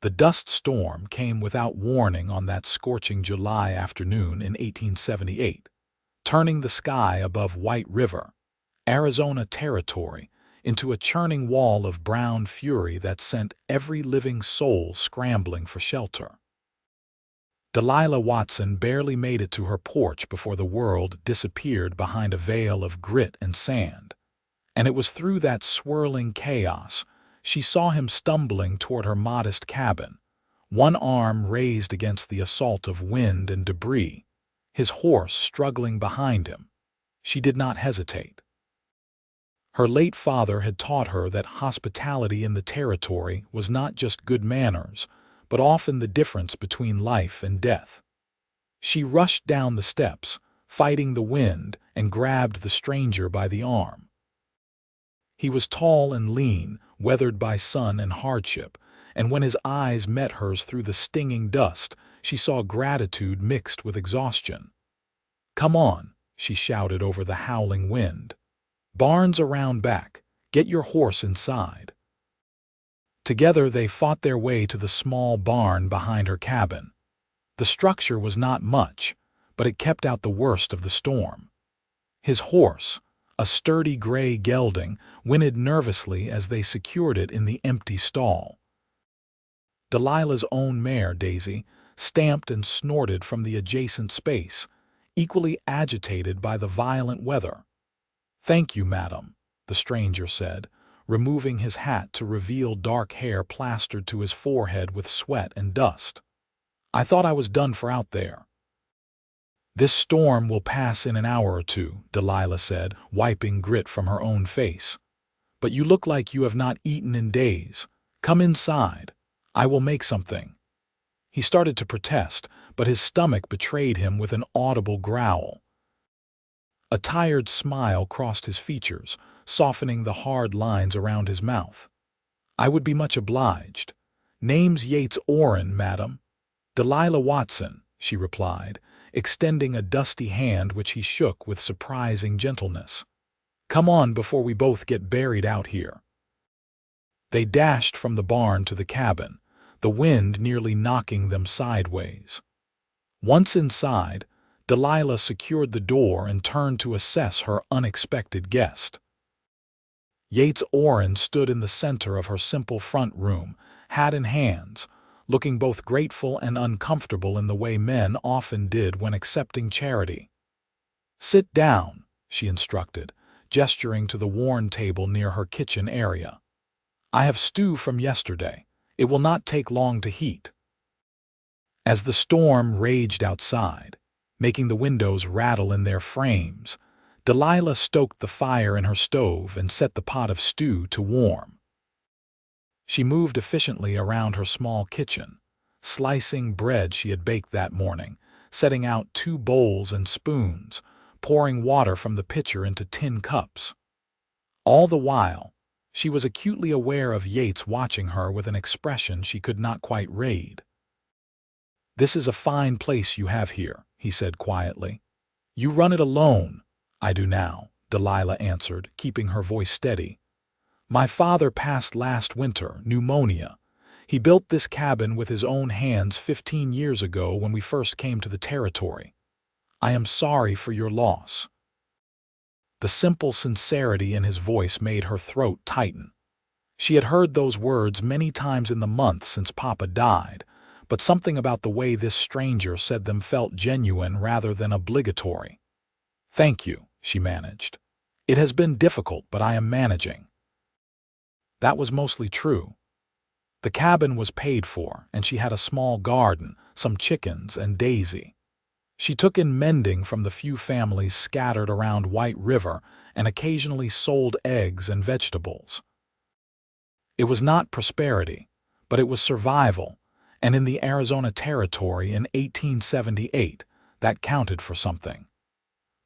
The dust storm came without warning on that scorching July afternoon in 1878, turning the sky above White River, Arizona Territory, into a churning wall of brown fury that sent every living soul scrambling for shelter. Delilah Watson barely made it to her porch before the world disappeared behind a veil of grit and sand. And it was through that swirling chaos she saw him stumbling toward her modest cabin, one arm raised against the assault of wind and debris, his horse struggling behind him. She did not hesitate. Her late father had taught her that hospitality in the territory was not just good manners, but often the difference between life and death. She rushed down the steps, fighting the wind, and grabbed the stranger by the arm. He was tall and lean, weathered by sun and hardship, and when his eyes met hers through the stinging dust, she saw gratitude mixed with exhaustion. "Come on," she shouted over the howling wind. "Barn's around back. Get your horse inside." Together they fought their way to the small barn behind her cabin. The structure was not much, but it kept out the worst of the storm. His horse, a sturdy gray gelding, whinnied nervously as they secured it in the empty stall. Delilah's own mare, Daisy, stamped and snorted from the adjacent space, equally agitated by the violent weather. "Thank you, madam," the stranger said, removing his hat to reveal dark hair plastered to his forehead with sweat and dust. "I thought I was done for out there." "This storm will pass in an hour or two," Delilah said, wiping grit from her own face. "But you look like you have not eaten in days. Come inside. I will make something." He started to protest, but his stomach betrayed him with an audible growl. A tired smile crossed his features, softening the hard lines around his mouth. "I would be much obliged. Name's Yates Orrin, madam." "Delilah Watson," she replied, extending a dusty hand which he shook with surprising gentleness. "Come on before we both get buried out here." They dashed from the barn to the cabin, the wind nearly knocking them sideways. Once inside, Delilah secured the door and turned to assess her unexpected guest. Yates Orrin stood in the center of her simple front room, hat in hands, looking both grateful and uncomfortable in the way men often did when accepting charity. "Sit down," she instructed, gesturing to the worn table near her kitchen area. "I have stew from yesterday. It will not take long to heat." As the storm raged outside, making the windows rattle in their frames, Delilah stoked the fire in her stove and set the pot of stew to warm. She moved efficiently around her small kitchen, slicing bread she had baked that morning, setting out 2 bowls and spoons, pouring water from the pitcher into tin cups. All the while, she was acutely aware of Yates watching her with an expression she could not quite read. "This is a fine place you have here," he said quietly. "You run it alone." "I do now," Delilah answered, keeping her voice steady. "My father passed last winter, pneumonia. He built this cabin with his own hands 15 years ago when we first came to the territory. I am sorry for your loss." The simple sincerity in his voice made her throat tighten. She had heard those words many times in the month since Papa died, but something about the way this stranger said them felt genuine rather than obligatory. "Thank you," she managed. "It has been difficult, but I am managing." That was mostly true. The cabin was paid for, and she had a small garden, some chickens, and Daisy. She took in mending from the few families scattered around White River and occasionally sold eggs and vegetables. It was not prosperity, but it was survival, and in the Arizona Territory in 1878, that counted for something.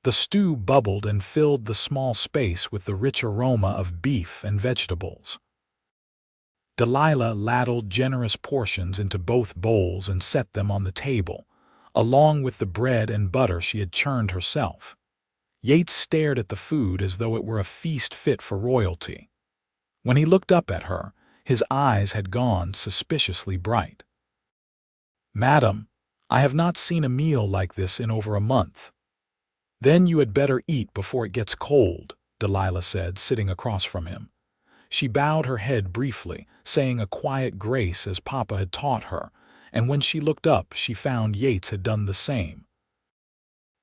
The stew bubbled and filled the small space with the rich aroma of beef and vegetables. Delilah ladled generous portions into both bowls and set them on the table, along with the bread and butter she had churned herself. Yates stared at the food as though it were a feast fit for royalty. When he looked up at her, His eyes had gone suspiciously bright. "Madam, I have not seen a meal like this in over a month." "Then you had better eat before it gets cold," Delilah said, sitting across from him. She bowed her head briefly, saying a quiet grace as Papa had taught her, and when she looked up she found Yates had done the same.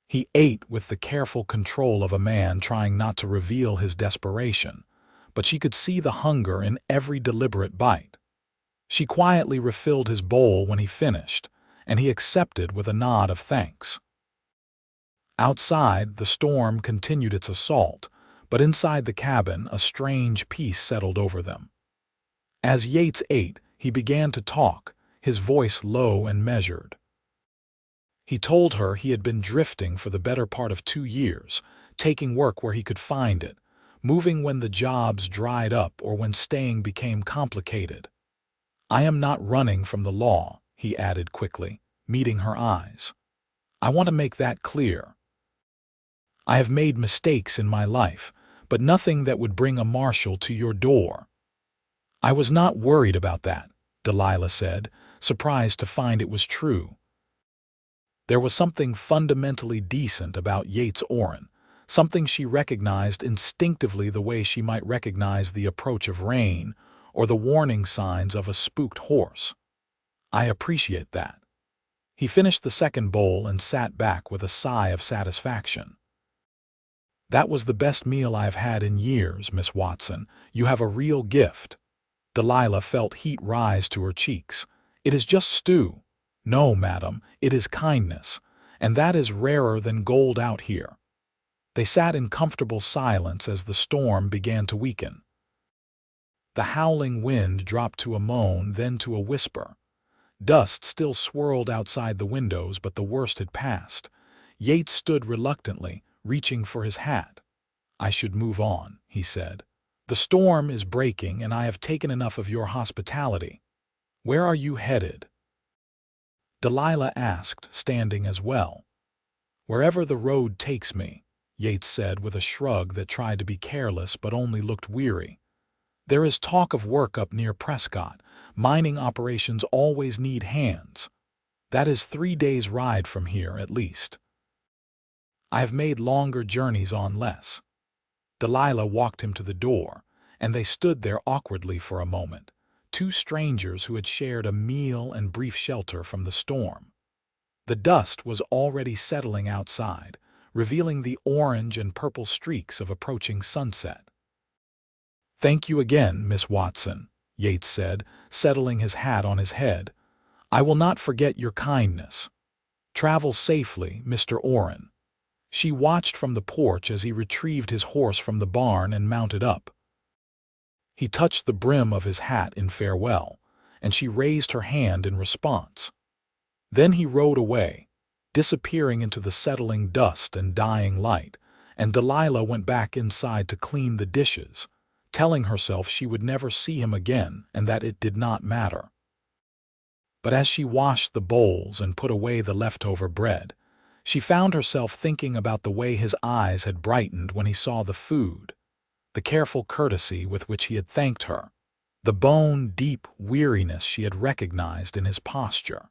He ate with the careful control of a man trying not to reveal his desperation, but she could see the hunger in every deliberate bite. She quietly refilled his bowl when he finished, and he accepted with a nod of thanks. Outside, the storm continued its assault, but inside the cabin a strange peace settled over them. As Yates ate, he began to talk, his voice low and measured. He told her he had been drifting for the better part of 2 years, taking work where he could find it, moving when the jobs dried up or when staying became complicated. "I am not running from the law," he added quickly, meeting her eyes. "I want to make that clear. I have made mistakes in my life, but nothing that would bring a marshal to your door." "I was not worried about that," Delilah said, surprised to find it was true. There was something fundamentally decent about Yates Orrin, something she recognized instinctively the way she might recognize the approach of rain or the warning signs of a spooked horse. "I appreciate that." He finished the second bowl and sat back with a sigh of satisfaction. "That was the best meal I have had in years, Miss Watson. You have a real gift." Delilah felt heat rise to her cheeks. "It is just stew." "No, madam, it is kindness, and that is rarer than gold out here." They sat in comfortable silence as the storm began to weaken. The howling wind dropped to a moan, then to a whisper. Dust still swirled outside the windows, but the worst had passed. Yates stood reluctantly, reaching for his hat. "I should move on," he said. "The storm is breaking, and I have taken enough of your hospitality. Where are you headed?" Delilah asked, standing as well. "Wherever the road takes me," Yates said with a shrug that tried to be careless but only looked weary. "There is talk of work up near Prescott. Mining operations always need hands. That is 3 days' ride from here, at least. I have made longer journeys on less." Delilah walked him to the door, and they stood there awkwardly for a moment, two strangers who had shared a meal and brief shelter from the storm. The dust was already settling outside, revealing the orange and purple streaks of approaching sunset. "Thank you again, Miss Watson," Yates said, settling his hat on his head. "I will not forget your kindness. Travel safely, Mr. Orrin." She watched from the porch as he retrieved his horse from the barn and mounted up. He touched the brim of his hat in farewell, and she raised her hand in response. Then he rode away, disappearing into the settling dust and dying light, and Delilah went back inside to clean the dishes, telling herself she would never see him again and that it did not matter. But as she washed the bowls and put away the leftover bread, she found herself thinking about the way his eyes had brightened when he saw the food, the careful courtesy with which he had thanked her, the bone-deep weariness she had recognized in his posture.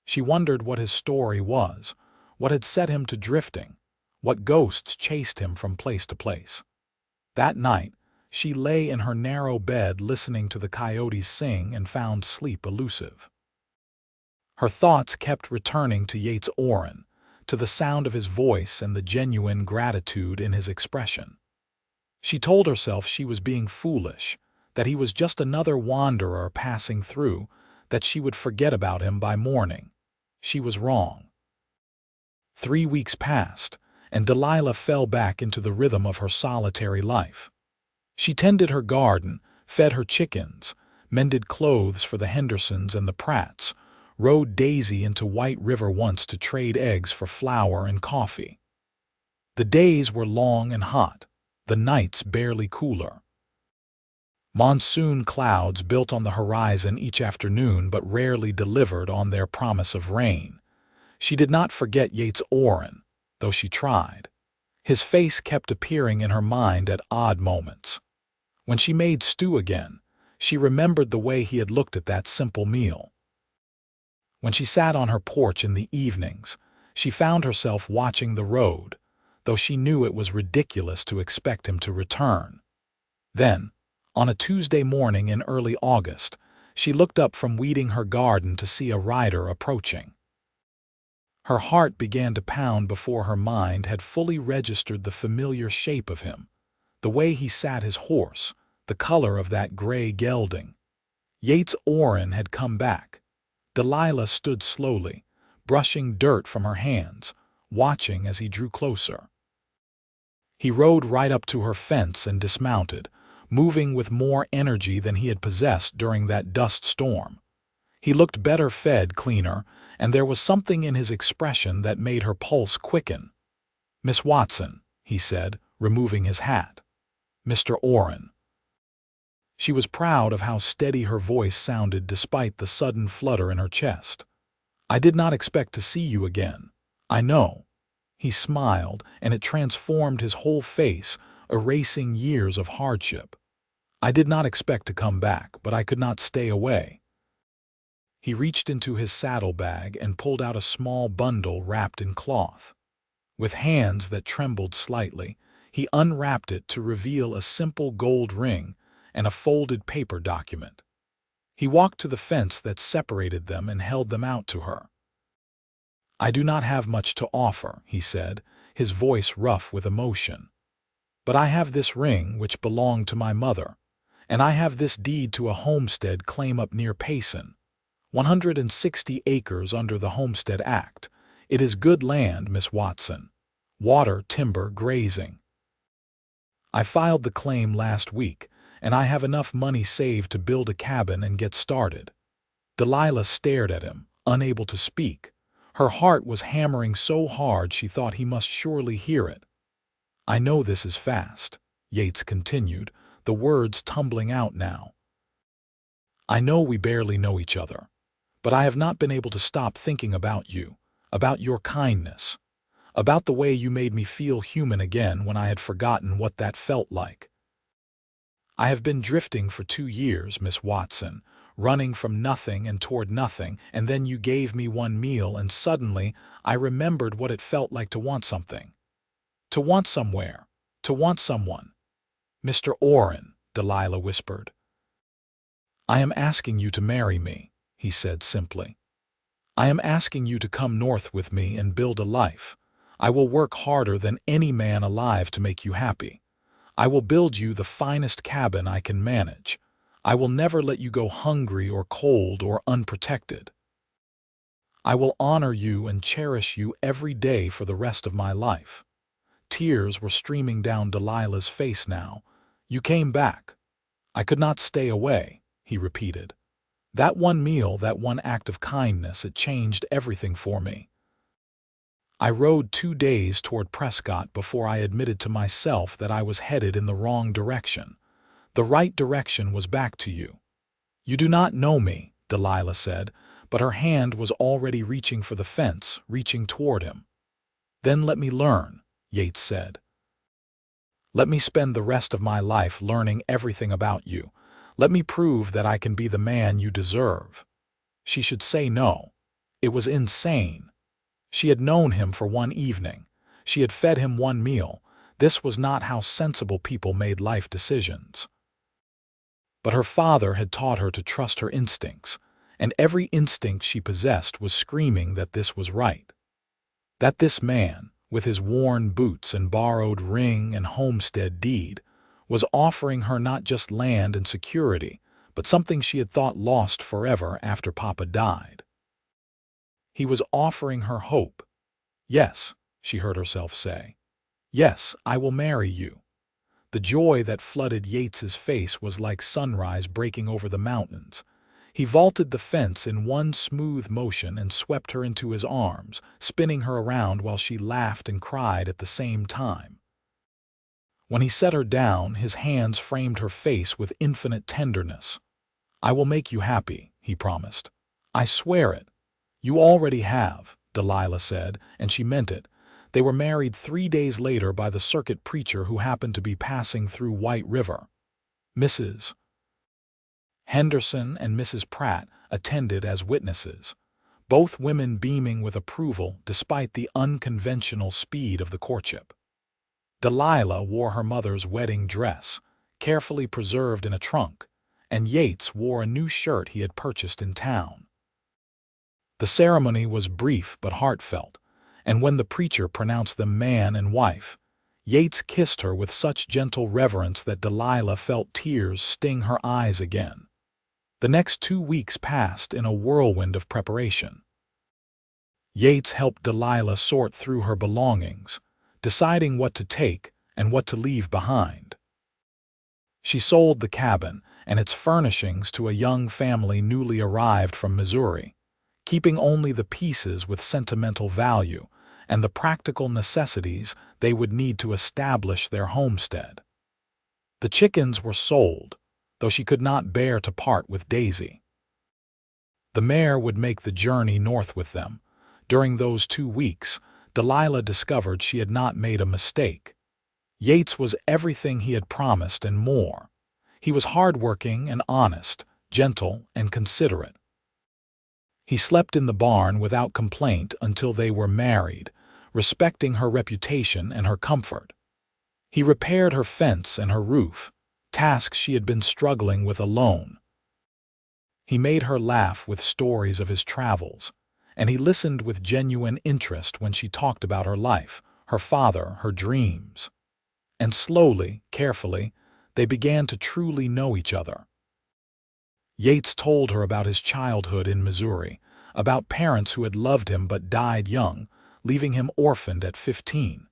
She wondered what his story was, what had set him to drifting, what ghosts chased him from place to place. That night, she lay in her narrow bed listening to the coyotes sing and found sleep elusive. Her thoughts kept returning to Yates Orrin, to the sound of his voice and the genuine gratitude in his expression. She told herself she was being foolish, that he was just another wanderer passing through, that she would forget about him by morning. She was wrong. 3 weeks passed, and Delilah fell back into the rhythm of her solitary life. She tended her garden, fed her chickens, mended clothes for the Hendersons and the Pratts, rode Daisy into White River once to trade eggs for flour and coffee. The days were long and hot, the nights barely cooler. Monsoon clouds built on the horizon each afternoon but rarely delivered on their promise of rain. She did not forget Yates Orrin, though she tried. His face kept appearing in her mind at odd moments. When she made stew again, She remembered the way he had looked at that simple meal. When she sat on her porch in the evenings, she found herself watching the road, though she knew it was ridiculous to expect him to return. Then, on a Tuesday morning in early August, she looked up from weeding her garden to see a rider approaching. Her heart began to pound before her mind had fully registered the familiar shape of him, the way he sat his horse, the color of that gray gelding. Yates Orrin had come back. Delilah stood slowly, brushing dirt from her hands, watching as he drew closer. He rode right up to her fence and dismounted, moving with more energy than he had possessed during that dust storm. He looked better fed, cleaner, and there was something in his expression that made her pulse quicken. "Miss Watson," he said, removing his hat. "Mr. Orrin." She was proud of how steady her voice sounded despite the sudden flutter in her chest. "I did not expect to see you again. I know." He smiled, and it transformed his whole face, erasing years of hardship. "I did not expect to come back, but I could not stay away." He reached into his saddlebag and pulled out a small bundle wrapped in cloth. With hands that trembled slightly, he unwrapped it to reveal a simple gold ring and a folded paper document. He walked to the fence that separated them and held them out to her. "I do not have much to offer," he said, his voice rough with emotion. "But I have this ring which belonged to my mother, and I have this deed to a homestead claim up near Payson, 160 acres under the Homestead Act. It is good land, Miss Watson. Water, timber, grazing. I filed the claim last week, and I have enough money saved to build a cabin and get started." Delilah stared at him, unable to speak. Her heart was hammering so hard she thought he must surely hear it. "I know this is fast," Yates continued, the words tumbling out now. "I know we barely know each other, but I have not been able to stop thinking about you, about your kindness, about the way you made me feel human again when I had forgotten what that felt like. I have been drifting for 2 years, Miss Watson, running from nothing and toward nothing, and then you gave me one meal and suddenly I remembered what it felt like to want something. To want somewhere, to want someone." "Mr. Orrin," Delilah whispered. "I am asking you to marry me," he said simply. "I am asking you to come north with me and build a life. I will work harder than any man alive to make you happy. I will build you the finest cabin I can manage. I will never let you go hungry or cold or unprotected. I will honor you and cherish you every day for the rest of my life." Tears were streaming down Delilah's face now. "You came back. I could not stay away," he repeated. "That one meal, that one act of kindness, it changed everything for me. I rode 2 days toward Prescott before I admitted to myself that I was headed in the wrong direction. The right direction was back to you." "You do not know me," Delilah said, but her hand was already reaching for the fence, reaching toward him. "Then let me learn," Yates said. "Let me spend the rest of my life learning everything about you. Let me prove that I can be the man you deserve." She should say no. It was insane. She had known him for one evening. She had fed him one meal. This was not how sensible people made life decisions. But her father had taught her to trust her instincts, and every instinct she possessed was screaming that this was right. That this man, with his worn boots and borrowed ring and homestead deed, was offering her not just land and security, but something she had thought lost forever after Papa died. He was offering her hope. "Yes," she heard herself say. "Yes, I will marry you." The joy that flooded Yates's face was like sunrise breaking over the mountains. He vaulted the fence in one smooth motion and swept her into his arms, spinning her around while she laughed and cried at the same time. When he set her down, his hands framed her face with infinite tenderness. "I will make you happy," he promised. "I swear it." "You already have," Delilah said, and she meant it. They were married 3 days later by the circuit preacher who happened to be passing through White River. Mrs. Henderson and Mrs. Pratt attended as witnesses, both women beaming with approval despite the unconventional speed of the courtship. Delilah wore her mother's wedding dress, carefully preserved in a trunk, and Yates wore a new shirt he had purchased in town. The ceremony was brief but heartfelt, and when the preacher pronounced them man and wife, Yates kissed her with such gentle reverence that Delilah felt tears sting her eyes again. The next 2 weeks passed in a whirlwind of preparation. Yates helped Delilah sort through her belongings, deciding what to take and what to leave behind. She sold the cabin and its furnishings to a young family newly arrived from Missouri, keeping only the pieces with sentimental value and the practical necessities they would need to establish their homestead. The chickens were sold, though she could not bear to part with Daisy. The mare would make the journey north with them. During those 2 weeks, Delilah discovered she had not made a mistake. Yates was everything he had promised and more. He was hardworking and honest, gentle and considerate. He slept in the barn without complaint until they were married, respecting her reputation and her comfort. He repaired her fence and her roof, tasks she had been struggling with alone. He made her laugh with stories of his travels, and he listened with genuine interest when she talked about her life, her father, her dreams. And slowly, carefully, they began to truly know each other. Yates told her about his childhood in Missouri, about parents who had loved him but died young, leaving him orphaned at 15.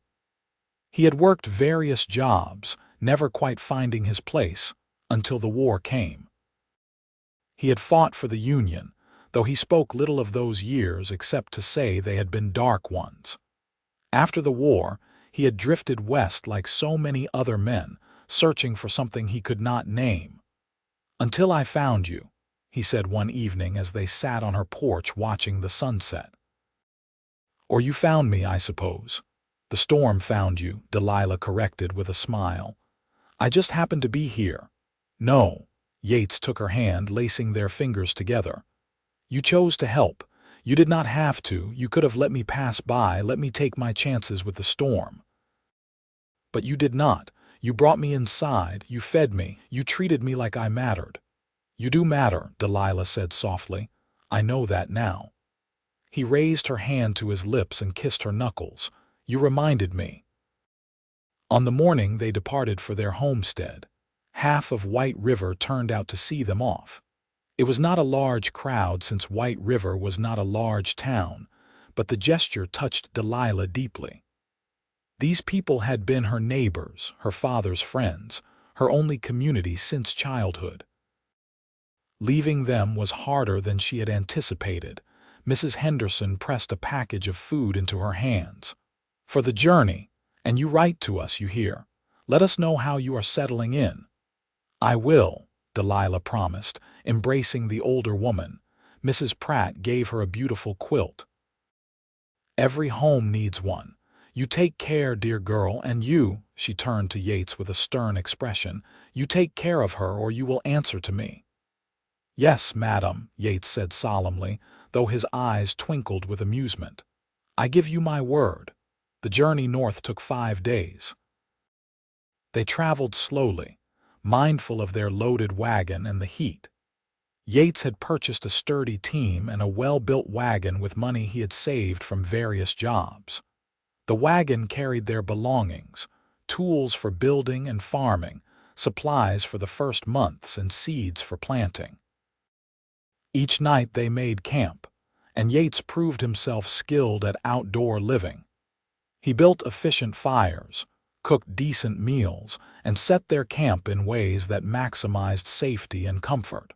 He had worked various jobs, never quite finding his place, until the war came. He had fought for the Union, though he spoke little of those years except to say they had been dark ones. After the war, he had drifted west like so many other men, searching for something he could not name. "Until I found you," he said one evening as they sat on her porch watching the sunset. "Or you found me, I suppose." "The storm found you," Delilah corrected with a smile. "I just happened to be here." "No." Yates took her hand, lacing their fingers together. "You chose to help. You did not have to. You could have let me pass by, let me take my chances with the storm. But you did not. You brought me inside, you fed me, you treated me like I mattered." "You do matter," Delilah said softly. "I know that now." He raised her hand to his lips and kissed her knuckles. "You reminded me." On the morning they departed for their homestead, half of White River turned out to see them off. It was not a large crowd since White River was not a large town, but the gesture touched Delilah deeply. These people had been her neighbors, her father's friends, her only community since childhood. Leaving them was harder than she had anticipated. Mrs. Henderson pressed a package of food into her hands. "For the journey, and you write to us, you hear. Let us know how you are settling in." "I will," Delilah promised, embracing the older woman. Mrs. Pratt gave her a beautiful quilt. "Every home needs one. You take care, dear girl, and you," she turned to Yates with a stern expression, "you take care of her or you will answer to me." "Yes, madam," Yates said solemnly, though his eyes twinkled with amusement. "I give you my word." The journey north took 5 days. They traveled slowly, mindful of their loaded wagon and the heat. Yates had purchased a sturdy team and a well-built wagon with money he had saved from various jobs. The wagon carried their belongings, tools for building and farming, supplies for the first months, and seeds for planting. Each night they made camp, and Yates proved himself skilled at outdoor living. He built efficient fires, cooked decent meals, and set their camp in ways that maximized safety and comfort.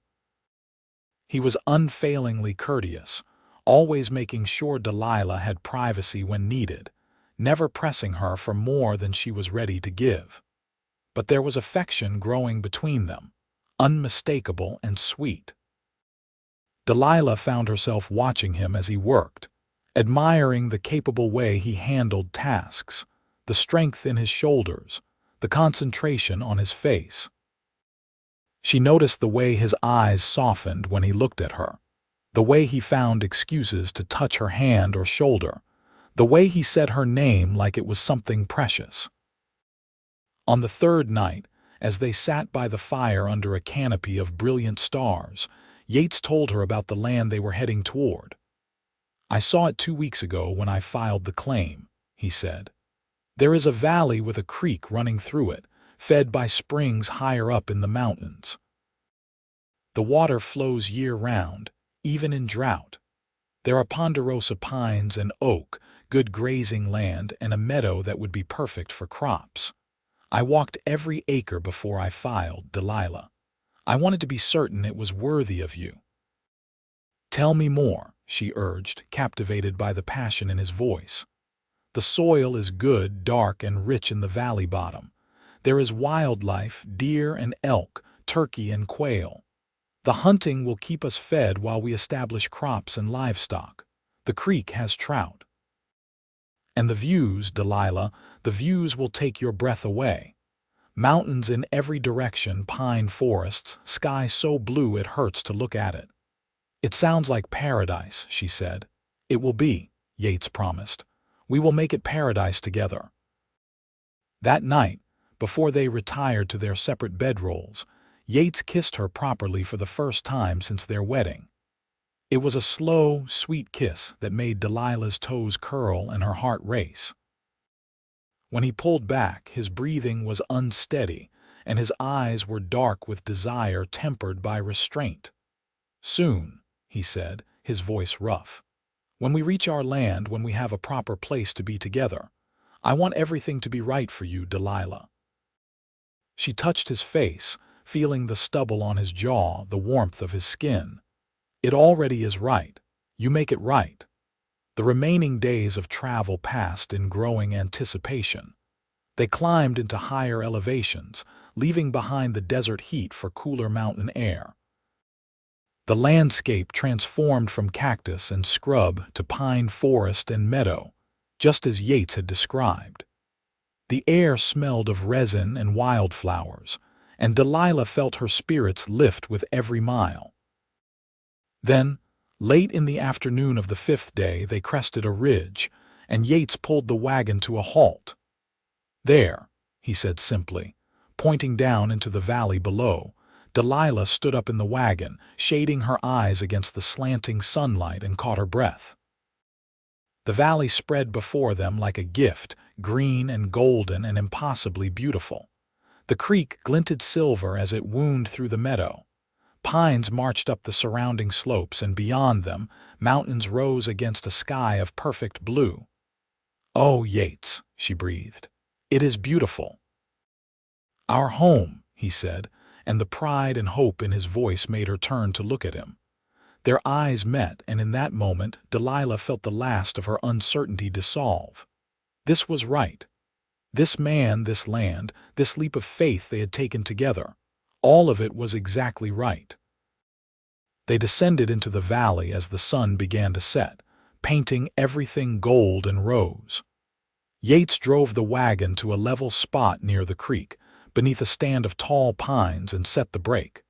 He was unfailingly courteous, always making sure Delilah had privacy when needed, never pressing her for more than she was ready to give. But there was affection growing between them, unmistakable and sweet. Delilah found herself watching him as he worked, admiring the capable way he handled tasks, the strength in his shoulders, the concentration on his face. She noticed the way his eyes softened when he looked at her, the way he found excuses to touch her hand or shoulder, the way he said her name like it was something precious. On the third night, as they sat by the fire under a canopy of brilliant stars, Yates told her about the land they were heading toward. "I saw it 2 weeks ago when I filed the claim," he said. "There is a valley with a creek running through it, fed by springs higher up in the mountains. The water flows year-round, even in drought. There are ponderosa pines and oak, good grazing land, and a meadow that would be perfect for crops. I walked every acre before I filed, Delilah. I wanted to be certain it was worthy of you." "Tell me more," she urged, captivated by the passion in his voice. "The soil is good, dark, and rich in the valley bottom. There is wildlife, deer and elk, turkey and quail. The hunting will keep us fed while we establish crops and livestock. The creek has trout. And the views, Delilah, the views will take your breath away. Mountains in every direction, pine forests, sky so blue it hurts to look at it." "It sounds like paradise," she said. "It will be," Yates promised. "We will make it paradise together." That night, before they retired to their separate bedrolls, Yates kissed her properly for the first time since their wedding. It was a slow, sweet kiss that made Delilah's toes curl and her heart race. When he pulled back, his breathing was unsteady, and his eyes were dark with desire tempered by restraint. "Soon," he said, his voice rough. "When we reach our land, when we have a proper place to be together. I want everything to be right for you, Delilah." She touched his face, feeling the stubble on his jaw, the warmth of his skin. "It already is right. You make it right." The remaining days of travel passed in growing anticipation. They climbed into higher elevations, leaving behind the desert heat for cooler mountain air. The landscape transformed from cactus and scrub to pine forest and meadow, just as Yates had described. The air smelled of resin and wildflowers, and Delilah felt her spirits lift with every mile. Then, late in the afternoon of the 5th day, they crested a ridge, and Yates pulled the wagon to a halt. "There," he said simply, pointing down into the valley below. Delilah stood up in the wagon, shading her eyes against the slanting sunlight, and caught her breath. The valley spread before them like a gift, green and golden and impossibly beautiful. The creek glinted silver as it wound through the meadow. Pines marched up the surrounding slopes, and beyond them, mountains rose against a sky of perfect blue. "Oh, Yates," she breathed, "it is beautiful." "Our home," he said, and the pride and hope in his voice made her turn to look at him. Their eyes met, and in that moment Delilah felt the last of her uncertainty dissolve. This was right. This man, this land, this leap of faith they had taken together, all of it was exactly right. They descended into the valley as the sun began to set, painting everything gold and rose. Yates drove the wagon to a level spot near the creek, beneath a stand of tall pines, and set the brake.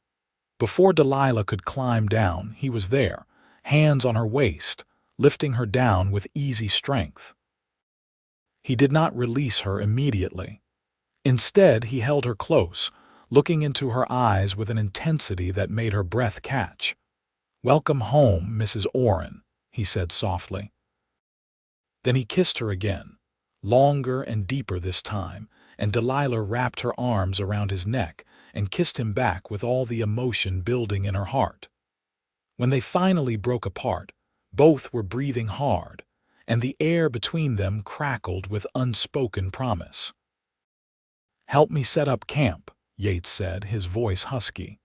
Before Delilah could climb down, he was there, hands on her waist, lifting her down with easy strength. He did not release her immediately. Instead, he held her close, looking into her eyes with an intensity that made her breath catch. "Welcome home, Mrs. Orrin," he said softly. Then he kissed her again, longer and deeper this time, and Delilah wrapped her arms around his neck and kissed him back with all the emotion building in her heart. When they finally broke apart, both were breathing hard, and the air between them crackled with unspoken promise. "Help me set up camp," Yates said, his voice husky.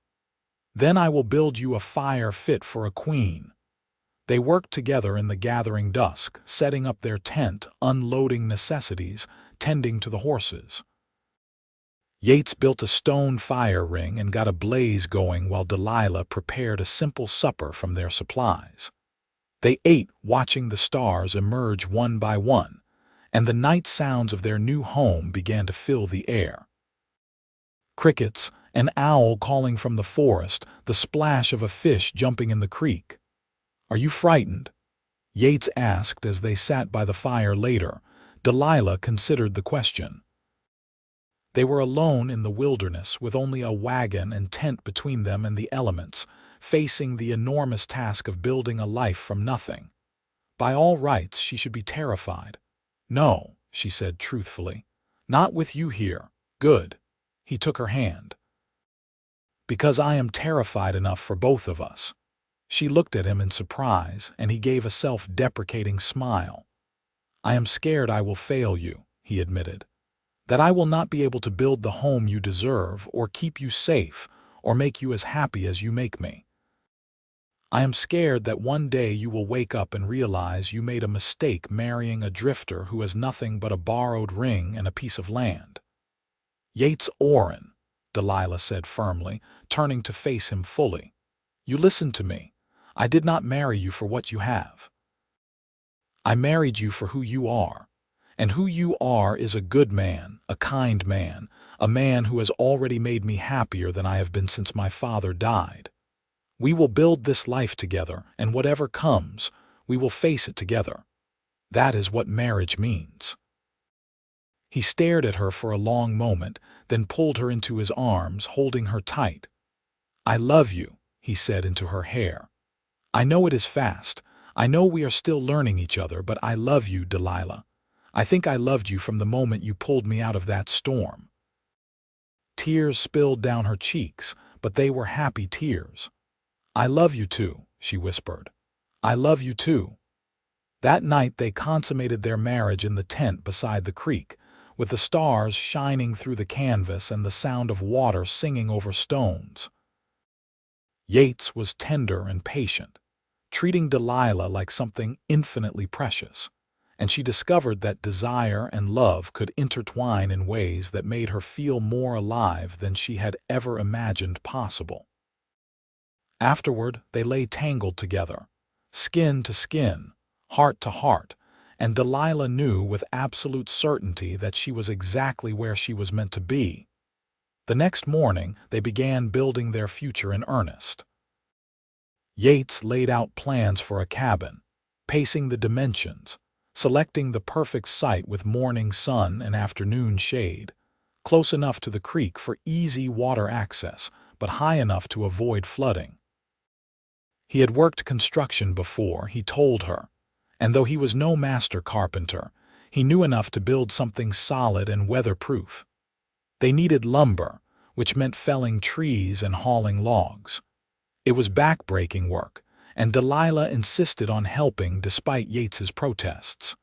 "Then I will build you a fire fit for a queen." They worked together in the gathering dusk, setting up their tent, unloading necessities, tending to the horses. Yates built a stone fire ring and got a blaze going while Delilah prepared a simple supper from their supplies. They ate, watching the stars emerge one by one, and the night sounds of their new home began to fill the air. Crickets, an owl calling from the forest, the splash of a fish jumping in the creek. "Are you frightened?" Yates asked as they sat by the fire later. Delilah considered the question. They were alone in the wilderness with only a wagon and tent between them and the elements, facing the enormous task of building a life from nothing. By all rights, she should be terrified. "No," she said truthfully. "Not with you here." "Good." He took her hand. "Because I am terrified enough for both of us." She looked at him in surprise, and he gave a self-deprecating smile. "I am scared I will fail you," he admitted. "That I will not be able to build the home you deserve, or keep you safe, or make you as happy as you make me. I am scared that one day you will wake up and realize you made a mistake marrying a drifter who has nothing but a borrowed ring and a piece of land." "Yates Orrin," Delilah said firmly, turning to face him fully. "You listen to me. I did not marry you for what you have. I married you for who you are. And who you are is a good man, a kind man, a man who has already made me happier than I have been since my father died. We will build this life together, and whatever comes, we will face it together. That is what marriage means." He stared at her for a long moment, then pulled her into his arms, holding her tight. "I love you," he said into her hair. "I know it is fast. I know we are still learning each other, but I love you, Delilah. I think I loved you from the moment you pulled me out of that storm." Tears spilled down her cheeks, but they were happy tears. "I love you too," she whispered. "I love you too." That night they consummated their marriage in the tent beside the creek, with the stars shining through the canvas and the sound of water singing over stones. Yates was tender and patient, treating Delilah like something infinitely precious, and she discovered that desire and love could intertwine in ways that made her feel more alive than she had ever imagined possible. Afterward, they lay tangled together, skin to skin, heart to heart, and Delilah knew with absolute certainty that she was exactly where she was meant to be. The next morning, they began building their future in earnest. Yates laid out plans for a cabin, pacing the dimensions, selecting the perfect site with morning sun and afternoon shade, close enough to the creek for easy water access, but high enough to avoid flooding. He had worked construction before, he told her, and though he was no master carpenter, he knew enough to build something solid and weatherproof. They needed lumber, which meant felling trees and hauling logs. It was back-breaking work, and Delilah insisted on helping despite Yates's protests.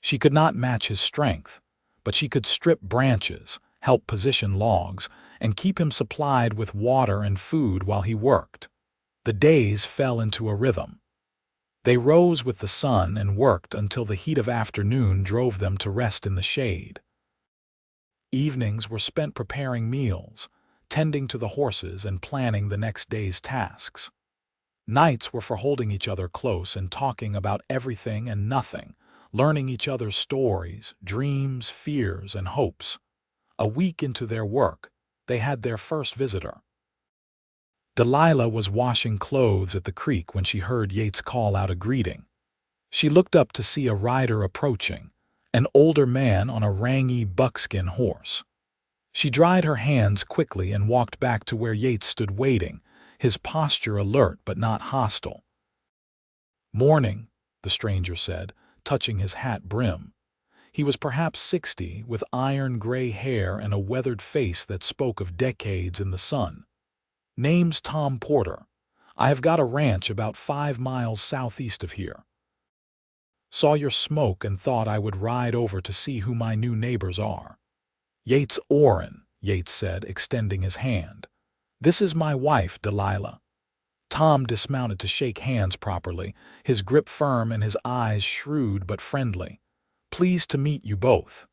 She could not match his strength, but she could strip branches, help position logs, and keep him supplied with water and food while he worked. The days fell into a rhythm. They rose with the sun and worked until the heat of afternoon drove them to rest in the shade. Evenings were spent preparing meals, tending to the horses and planning the next day's tasks. Nights were for holding each other close and talking about everything and nothing, learning each other's stories, dreams, fears, and hopes. A week into their work, they had their first visitor. Delilah was washing clothes at the creek when she heard Yates call out a greeting. She looked up to see a rider approaching, an older man on a rangy buckskin horse. She dried her hands quickly and walked back to where Yates stood waiting, his posture alert but not hostile. "Morning," the stranger said, touching his hat brim. He was perhaps 60, with iron-gray hair and a weathered face that spoke of decades in the sun. "Name's Tom Porter. I have got a ranch about 5 miles southeast of here. Saw your smoke and thought I would ride over to see who my new neighbors are." "Yates Orrin," Yates said, extending his hand. "This is my wife, Delilah." Tom dismounted to shake hands properly, his grip firm and his eyes shrewd but friendly. "Pleased to meet you both."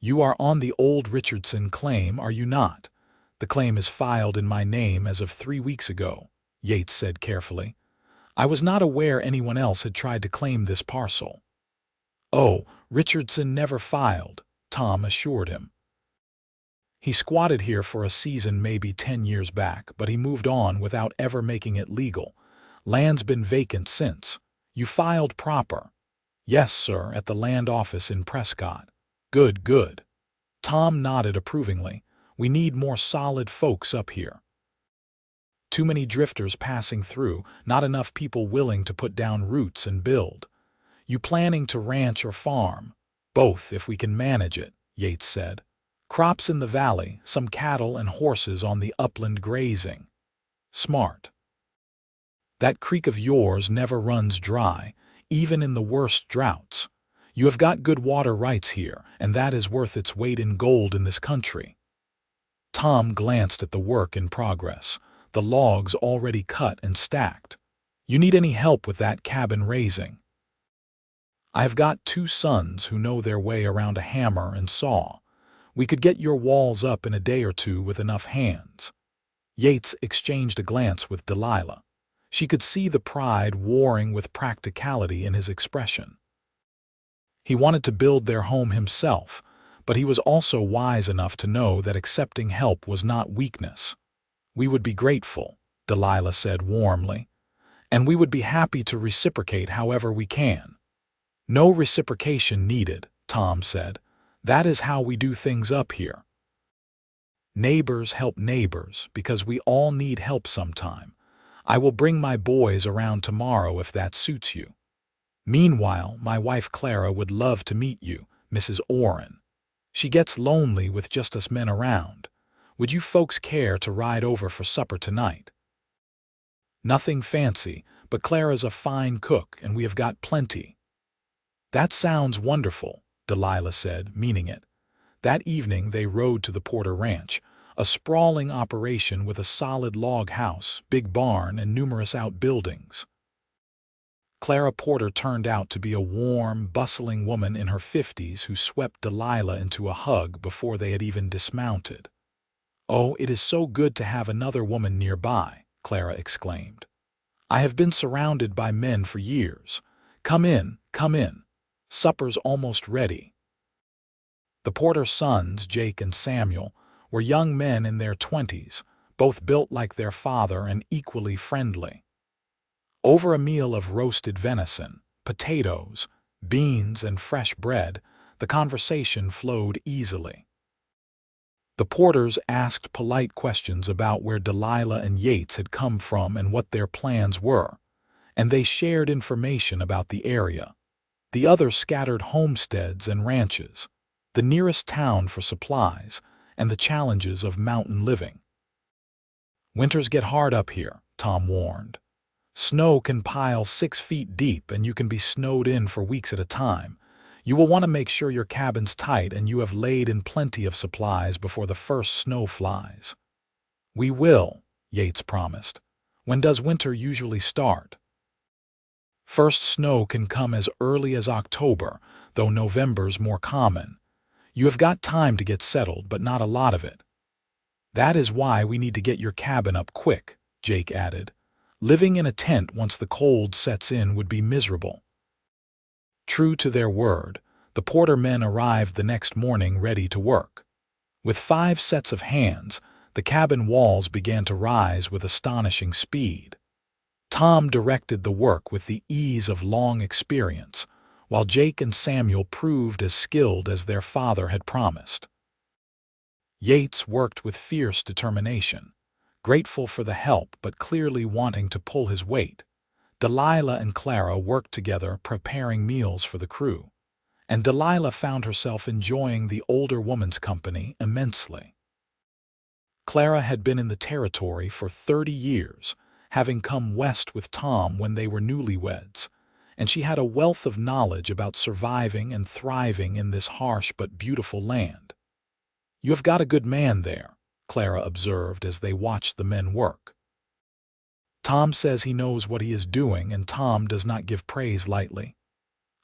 "You are on the old Richardson claim, are you not?" "The claim is filed in my name as of 3 weeks ago," Yates said carefully. "I was not aware anyone else had tried to claim this parcel." "Oh, Richardson never filed," Tom assured him. He squatted here for a season maybe 10 years back, but he moved on without ever making it legal. Land's been vacant since. You filed proper. Yes, sir, at the land office in Prescott. Good, good. Tom nodded approvingly. We need more solid folks up here. Too many drifters passing through, not enough people willing to put down roots and build. You planning to ranch or farm? Both, if we can manage it, Yates said. Crops in the valley, some cattle and horses on the upland grazing. Smart. That creek of yours never runs dry, even in the worst droughts. You have got good water rights here, and that is worth its weight in gold in this country. Tom glanced at the work in progress, the logs already cut and stacked. You need any help with that cabin raising? I have got 2 sons who know their way around a hammer and saw. We could get your walls up in a day or 2 with enough hands. Yates exchanged a glance with Delilah. She could see the pride warring with practicality in his expression. He wanted to build their home himself, but he was also wise enough to know that accepting help was not weakness. We would be grateful, Delilah said warmly, and we would be happy to reciprocate however we can. No reciprocation needed, Tom said. That is how we do things up here. Neighbors help neighbors because we all need help sometime. I will bring my boys around tomorrow if that suits you. Meanwhile, my wife Clara would love to meet you, Mrs. Orrin. She gets lonely with just us men around. Would you folks care to ride over for supper tonight? Nothing fancy, but Clara's a fine cook and we have got plenty. That sounds wonderful, Delilah said, meaning it. That evening they rode to the Porter Ranch, a sprawling operation with a solid log house, big barn, and numerous outbuildings. Clara Porter turned out to be a warm, bustling woman in her 50s who swept Delilah into a hug before they had even dismounted. "Oh, it is so good to have another woman nearby," Clara exclaimed. "I have been surrounded by men for years. Come in, come in. Supper's almost ready." The Porter sons, Jake and Samuel, were young men in their 20s, both built like their father and equally friendly. Over a meal of roasted venison, potatoes, beans, and fresh bread, the conversation flowed easily. The Porters asked polite questions about where Delilah and Yates had come from and what their plans were, and they shared information about the area. The others scattered homesteads and ranches, the nearest town for supplies, and the challenges of mountain living. "Winters get hard up here," Tom warned. "Snow can pile 6 feet deep and you can be snowed in for weeks at a time. You will want to make sure your cabin's tight and you have laid in plenty of supplies before the first snow flies." "We will," Yates promised. "When does winter usually start?" "First snow can come as early as October, though November's more common. You have got time to get settled, but not a lot of it." "That is why we need to get your cabin up quick," Jake added. "Living in a tent once the cold sets in would be miserable." True to their word, the Porter men arrived the next morning ready to work. With 5 sets of hands, the cabin walls began to rise with astonishing speed. Tom directed the work with the ease of long experience, while Jake and Samuel proved as skilled as their father had promised. Yates worked with fierce determination, grateful for the help but clearly wanting to pull his weight. Delilah and Clara worked together preparing meals for the crew, and Delilah found herself enjoying the older woman's company immensely. Clara had been in the territory for 30 years, having come west with Tom when they were newlyweds, and she had a wealth of knowledge about surviving and thriving in this harsh but beautiful land. "You have got a good man there," Clara observed as they watched the men work. "Tom says he knows what he is doing, and Tom does not give praise lightly."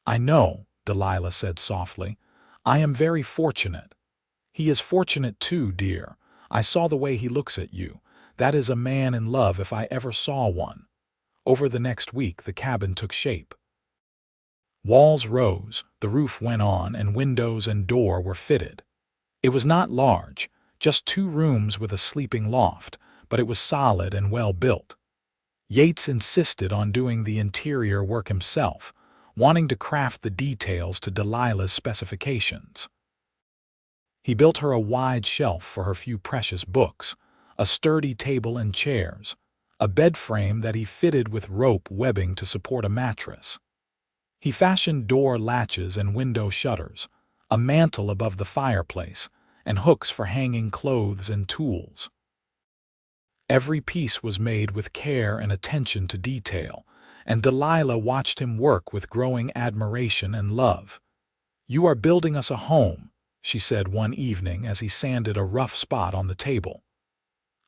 "I know," Delilah said softly. "I am very fortunate." "He is fortunate too, dear. I saw the way he looks at you. That is a man in love if I ever saw one." Over the next week the cabin took shape. Walls rose, the roof went on, and windows and door were fitted. It was not large, just 2 rooms with a sleeping loft, but it was solid and well built. Yates insisted on doing the interior work himself, wanting to craft the details to Delilah's specifications. He built her a wide shelf for her few precious books, a sturdy table and chairs, a bed frame that he fitted with rope webbing to support a mattress. He fashioned door latches and window shutters, a mantel above the fireplace, and hooks for hanging clothes and tools. Every piece was made with care and attention to detail, and Delilah watched him work with growing admiration and love. "You are building us a home," she said one evening as he sanded a rough spot on the table.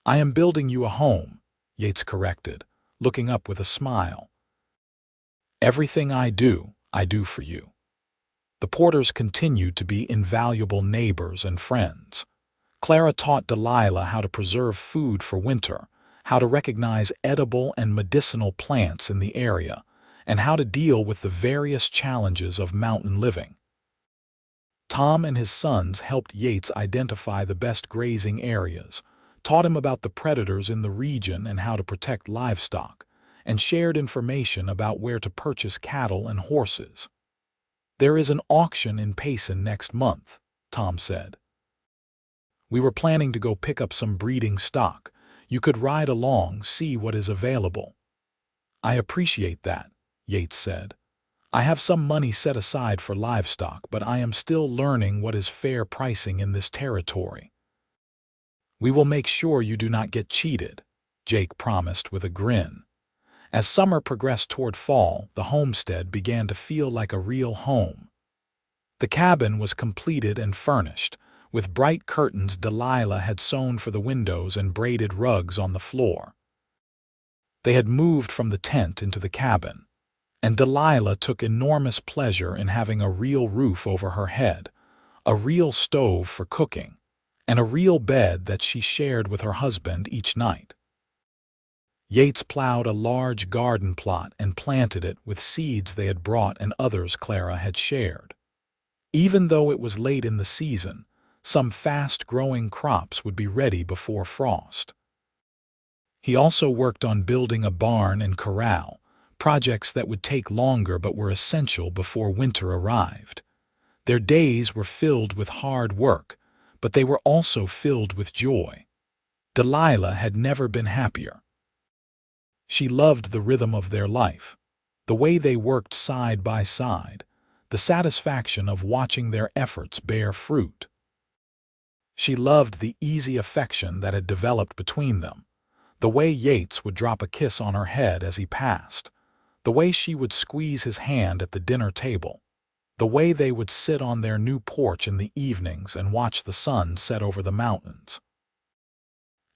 "I am building you a home," Yates corrected, looking up with a smile. "Everything I do for you." The Porters continued to be invaluable neighbors and friends. Clara taught Delilah how to preserve food for winter, how to recognize edible and medicinal plants in the area, and how to deal with the various challenges of mountain living. Tom and his sons helped Yates identify the best grazing areas, taught him about the predators in the region and how to protect livestock, and shared information about where to purchase cattle and horses. "There is an auction in Payson next month," Tom said. "We were planning to go pick up some breeding stock. You could ride along, see what is available." "I appreciate that," Yates said. "I have some money set aside for livestock, but I am still learning what is fair pricing in this territory." "We will make sure you do not get cheated," Jake promised with a grin. As summer progressed toward fall, the homestead began to feel like a real home. The cabin was completed and furnished, with bright curtains Delilah had sewn for the windows and braided rugs on the floor. They had moved from the tent into the cabin, and Delilah took enormous pleasure in having a real roof over her head, a real stove for cooking, and a real bed that she shared with her husband each night. Yates plowed a large garden plot and planted it with seeds they had brought and others Clara had shared. Even though it was late in the season, some fast-growing crops would be ready before frost. He also worked on building a barn and corral, projects that would take longer but were essential before winter arrived. Their days were filled with hard work, but they were also filled with joy. Delilah had never been happier. She loved the rhythm of their life, the way they worked side by side, the satisfaction of watching their efforts bear fruit. She loved the easy affection that had developed between them, the way Yates would drop a kiss on her head as he passed, the way she would squeeze his hand at the dinner table, the way they would sit on their new porch in the evenings and watch the sun set over the mountains.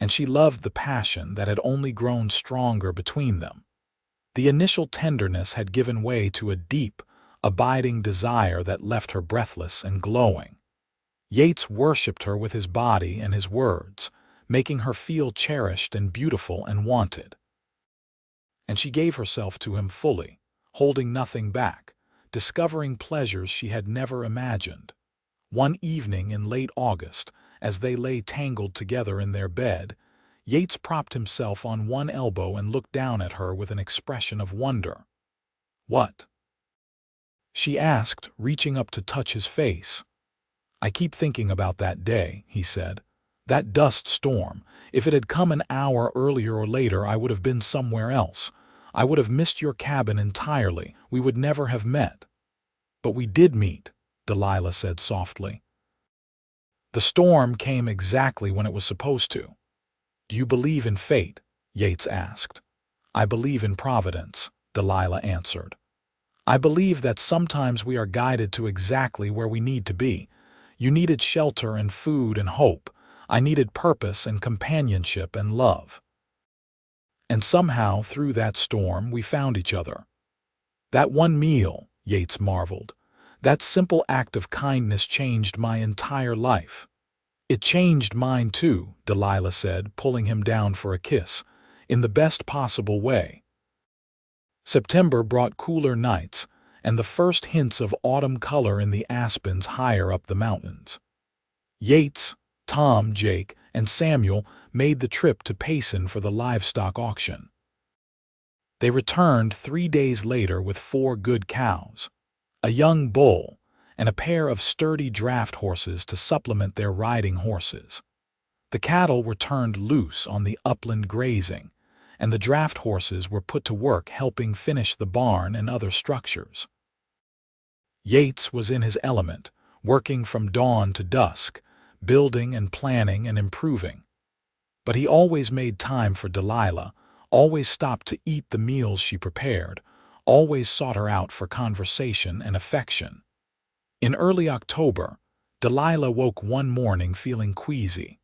And she loved the passion that had only grown stronger between them. The initial tenderness had given way to a deep, abiding desire that left her breathless and glowing. Yates worshipped her with his body and his words, making her feel cherished and beautiful and wanted. And she gave herself to him fully, holding nothing back, discovering pleasures she had never imagined. One evening in late August, as they lay tangled together in their bed, Yates propped himself on one elbow and looked down at her with an expression of wonder. "What?" she asked, reaching up to touch his face. "I keep thinking about that day," he said. "That dust storm. If it had come an hour earlier or later, I would have been somewhere else. I would have missed your cabin entirely. We would never have met." "But we did meet," Delilah said softly. "The storm came exactly when it was supposed to." "Do you believe in fate?" Yates asked. "I believe in providence," Delilah answered. "I believe that sometimes we are guided to exactly where we need to be. You needed shelter and food and hope. I needed purpose and companionship and love. And somehow, through that storm, we found each other." "That one meal," Yates marveled. "That simple act of kindness changed my entire life." "It changed mine too," Delilah said, pulling him down for a kiss, "in the best possible way." September brought cooler nights and the first hints of autumn color in the aspens higher up the mountains. Yates, Tom, Jake, and Samuel made the trip to Payson for the livestock auction. They returned 3 days later with 4 good cows, a young bull, and a pair of sturdy draft horses to supplement their riding horses. The cattle were turned loose on the upland grazing, and the draft horses were put to work helping finish the barn and other structures. Yates was in his element, working from dawn to dusk, building and planning and improving. But he always made time for Delilah, always stopped to eat the meals she prepared, always sought her out for conversation and affection. In early October, Delilah woke one morning feeling queasy.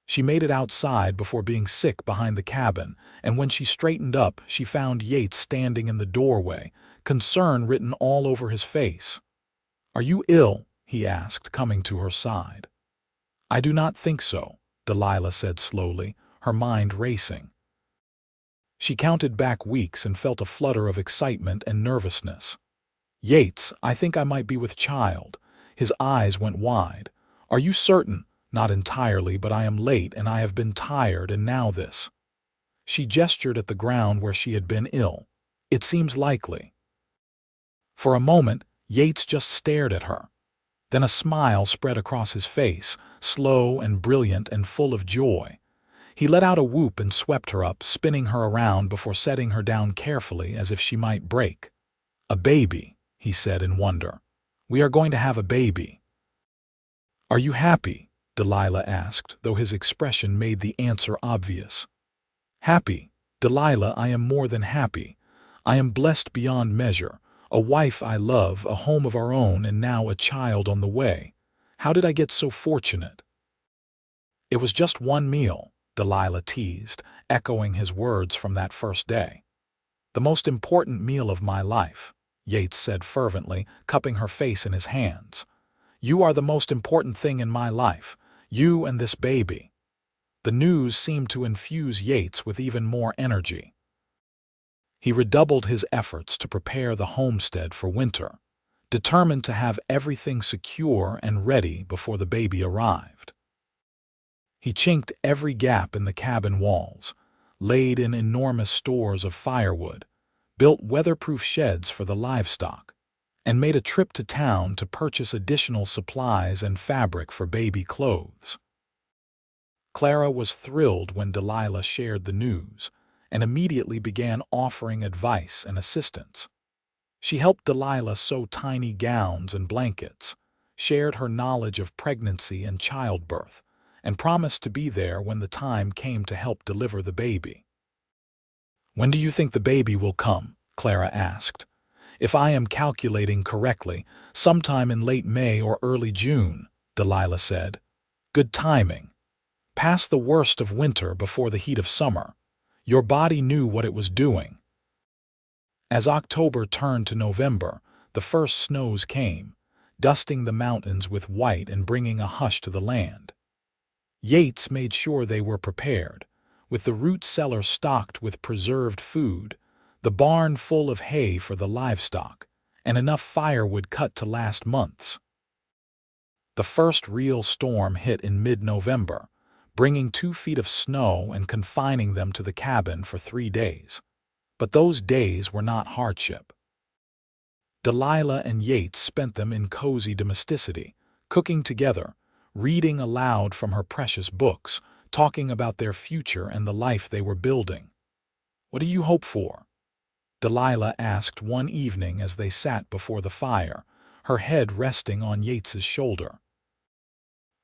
She made it outside before being sick behind the cabin, and when she straightened up, she found Yates standing in the doorway, concern written all over his face. "Are you ill?" he asked, coming to her side. "I do not think so," Delilah said slowly, her mind racing. She counted back weeks and felt a flutter of excitement and nervousness. "Yates, I think I might be with child." His eyes went wide. "Are you certain?" "Not entirely, but I am late and I have been tired, and now this." She gestured at the ground where she had been ill. "It seems likely." For a moment, Yates just stared at her. Then a smile spread across his face, slow and brilliant and full of joy. He let out a whoop and swept her up, spinning her around before setting her down carefully as if she might break. "A baby," he said in wonder. "We are going to have a baby." "Are you happy?" Delilah asked, though his expression made the answer obvious. "Happy? Delilah, I am more than happy. I am blessed beyond measure. A wife I love, a home of our own, and now a child on the way. How did I get so fortunate?" "It was just one meal," Delilah teased, echoing his words from that first day. "The most important meal of my life," Yates said fervently, cupping her face in his hands. "You are the most important thing in my life, you and this baby." The news seemed to infuse Yates with even more energy. He redoubled his efforts to prepare the homestead for winter, determined to have everything secure and ready before the baby arrived. He chinked every gap in the cabin walls, laid in enormous stores of firewood, built weatherproof sheds for the livestock, and made a trip to town to purchase additional supplies and fabric for baby clothes. Clara was thrilled when Delilah shared the news, and immediately began offering advice and assistance. She helped Delilah sew tiny gowns and blankets, shared her knowledge of pregnancy and childbirth, and promised to be there when the time came to help deliver the baby. "When do you think the baby will come?" Clara asked. "If I am calculating correctly, sometime in late May or early June," Delilah said. "Good timing. Past the worst of winter before the heat of summer. Your body knew what it was doing." As October turned to November, the first snows came, dusting the mountains with white and bringing a hush to the land. Yates made sure they were prepared, with the root cellar stocked with preserved food, the barn full of hay for the livestock, and enough firewood cut to last months. The first real storm hit in mid-November, bringing 2 feet of snow and confining them to the cabin for 3 days. But those days were not hardship. Delilah and Yates spent them in cozy domesticity, cooking together, reading aloud from her precious books, talking about their future and the life they were building. "What do you hope for?" Delilah asked one evening as they sat before the fire, her head resting on Yates's shoulder.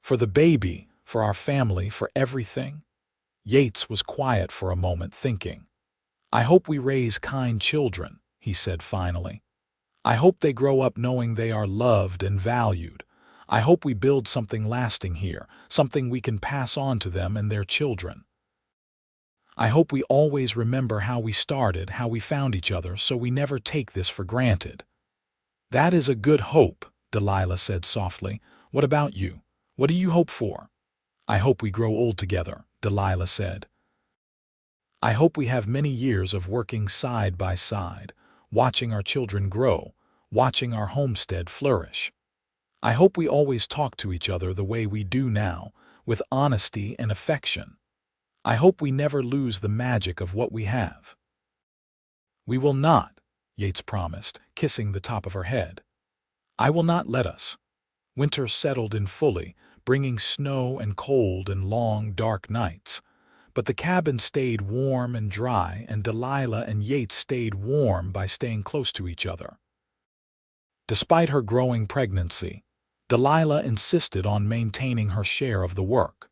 "For the baby, for our family, for everything?" Yates was quiet for a moment, thinking. "I hope we raise kind children," he said finally. "I hope they grow up knowing they are loved and valued. I hope we build something lasting here, something we can pass on to them and their children. I hope we always remember how we started, how we found each other, so we never take this for granted." "That is a good hope," Delilah said softly. "What about you? What do you hope for?" "I hope we grow old together," Delilah said. "I hope we have many years of working side by side, watching our children grow, watching our homestead flourish." I hope we always talk to each other the way we do now, with honesty and affection. I hope we never lose the magic of what we have." "We will not," Yates promised, kissing the top of her head. "I will not let us." Winter settled in fully, bringing snow and cold and long, dark nights. But the cabin stayed warm and dry, and Delilah and Yates stayed warm by staying close to each other. Despite her growing pregnancy, Delilah insisted on maintaining her share of the work.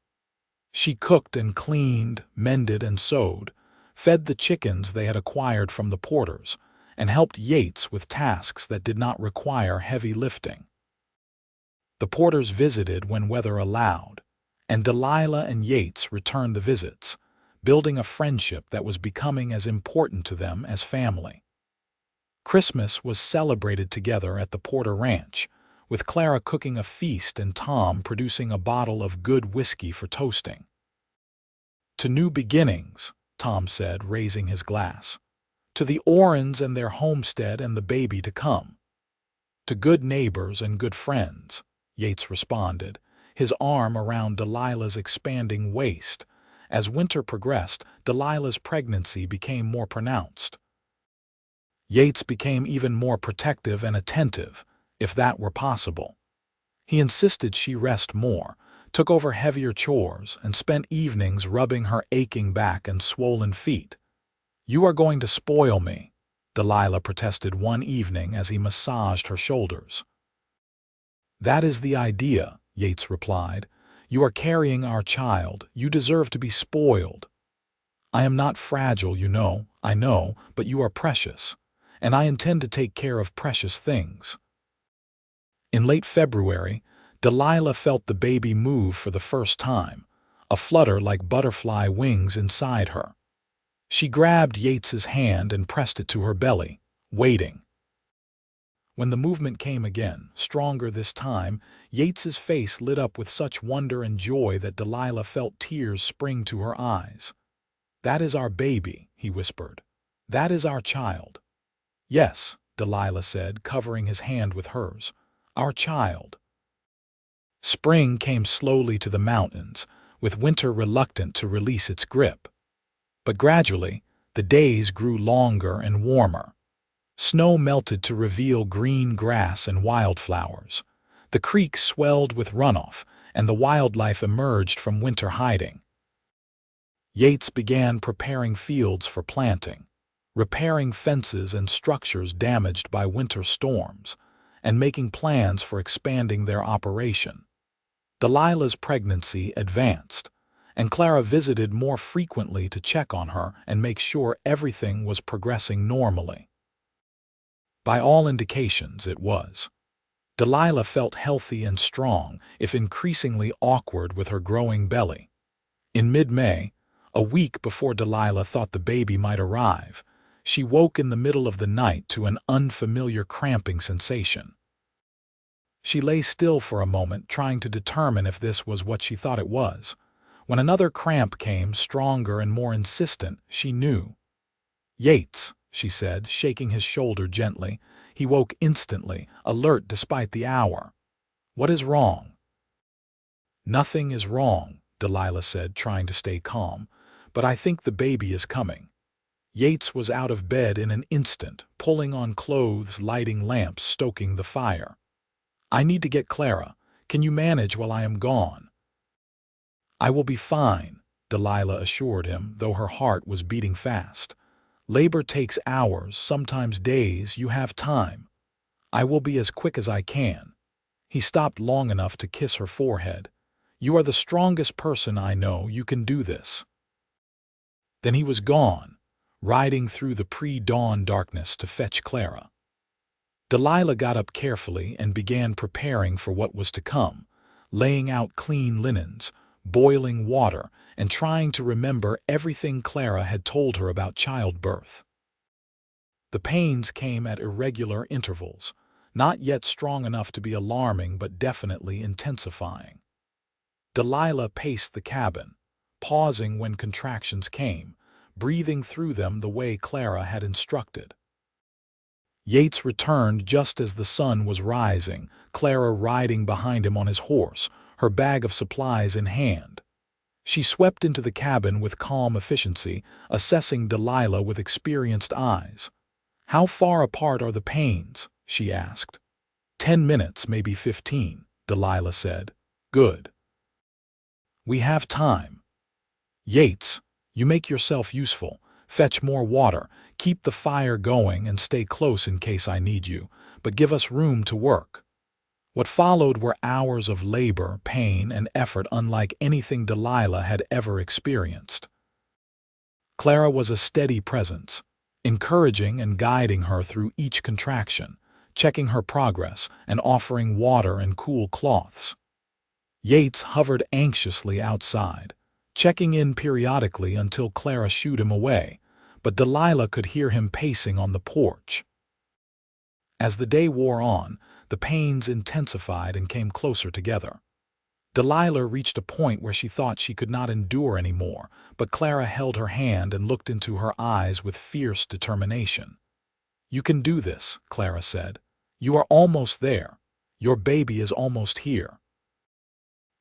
She cooked and cleaned, mended and sewed, fed the chickens they had acquired from the Porters, and helped Yates with tasks that did not require heavy lifting. The Porters visited when weather allowed, and Delilah and Yates returned the visits, building a friendship that was becoming as important to them as family. Christmas was celebrated together at the Porter Ranch, with Clara cooking a feast and Tom producing a bottle of good whiskey for toasting. "To new beginnings," Tom said, raising his glass. "To the Orrins and their homestead and the baby to come." "To good neighbors and good friends," Yates responded, his arm around Delilah's expanding waist. As winter progressed, Delilah's pregnancy became more pronounced. Yates became even more protective and attentive, if that were possible. He insisted she rest more, took over heavier chores, and spent evenings rubbing her aching back and swollen feet. "You are going to spoil me," Delilah protested one evening as he massaged her shoulders. "That is the idea," Yates replied. "You are carrying our child. You deserve to be spoiled. I am not fragile, I know, but you are precious, and I intend to take care of precious things." In late February, Delilah felt the baby move for the first time, a flutter like butterfly wings inside her. She grabbed Yates's hand and pressed it to her belly, waiting. When the movement came again, stronger this time, Yates's face lit up with such wonder and joy that Delilah felt tears spring to her eyes. "That is our baby," he whispered. "That is our child." "Yes," Delilah said, covering his hand with hers. "Our child." Spring came slowly to the mountains, with winter reluctant to release its grip. But gradually, the days grew longer and warmer. Snow melted to reveal green grass and wildflowers. The creek swelled with runoff, and the wildlife emerged from winter hiding. Yates began preparing fields for planting, repairing fences and structures damaged by winter storms, and making plans for expanding their operation. Delilah's pregnancy advanced, and Clara visited more frequently to check on her and make sure everything was progressing normally. By all indications, it was. Delilah felt healthy and strong, if increasingly awkward with her growing belly. In mid-May, a week before Delilah thought the baby might arrive, she woke in the middle of the night to an unfamiliar cramping sensation. She lay still for a moment, trying to determine if this was what she thought it was. When another cramp came, stronger and more insistent, she knew. "Yates," she said, shaking his shoulder gently. He woke instantly, alert despite the hour. "What is wrong?" "Nothing is wrong," Delilah said, trying to stay calm. "But I think the baby is coming." Yates was out of bed in an instant, pulling on clothes, lighting lamps, stoking the fire. "I need to get Clara. Can you manage while I am gone?" "I will be fine," Delilah assured him, though her heart was beating fast. "Labor takes hours, sometimes days. You have time. I will be as quick as I can." He stopped long enough to kiss her forehead. "You are the strongest person I know. You can do this." Then he was gone, riding through the pre-dawn darkness to fetch Clara. Delilah got up carefully and began preparing for what was to come, laying out clean linens, boiling water, and trying to remember everything Clara had told her about childbirth. The pains came at irregular intervals, not yet strong enough to be alarming but definitely intensifying. Delilah paced the cabin, pausing when contractions came, breathing through them the way Clara had instructed. Yates returned just as the sun was rising, Clara riding behind him on his horse, her bag of supplies in hand. She swept into the cabin with calm efficiency, assessing Delilah with experienced eyes. "How far apart are the pains?" she asked. 10 minutes, maybe 15, Delilah said. "Good. We have time. Yates, you make yourself useful. Fetch more water, keep the fire going, and stay close in case I need you, but give us room to work." What followed were hours of labor, pain, and effort unlike anything Delilah had ever experienced. Clara was a steady presence, encouraging and guiding her through each contraction, checking her progress and offering water and cool cloths. Yates hovered anxiously outside, checking in periodically until Clara shooed him away, but Delilah could hear him pacing on the porch. As the day wore on, the pains intensified and came closer together. Delilah reached a point where she thought she could not endure any more, but Clara held her hand and looked into her eyes with fierce determination. "You can do this," Clara said. "You are almost there. Your baby is almost here."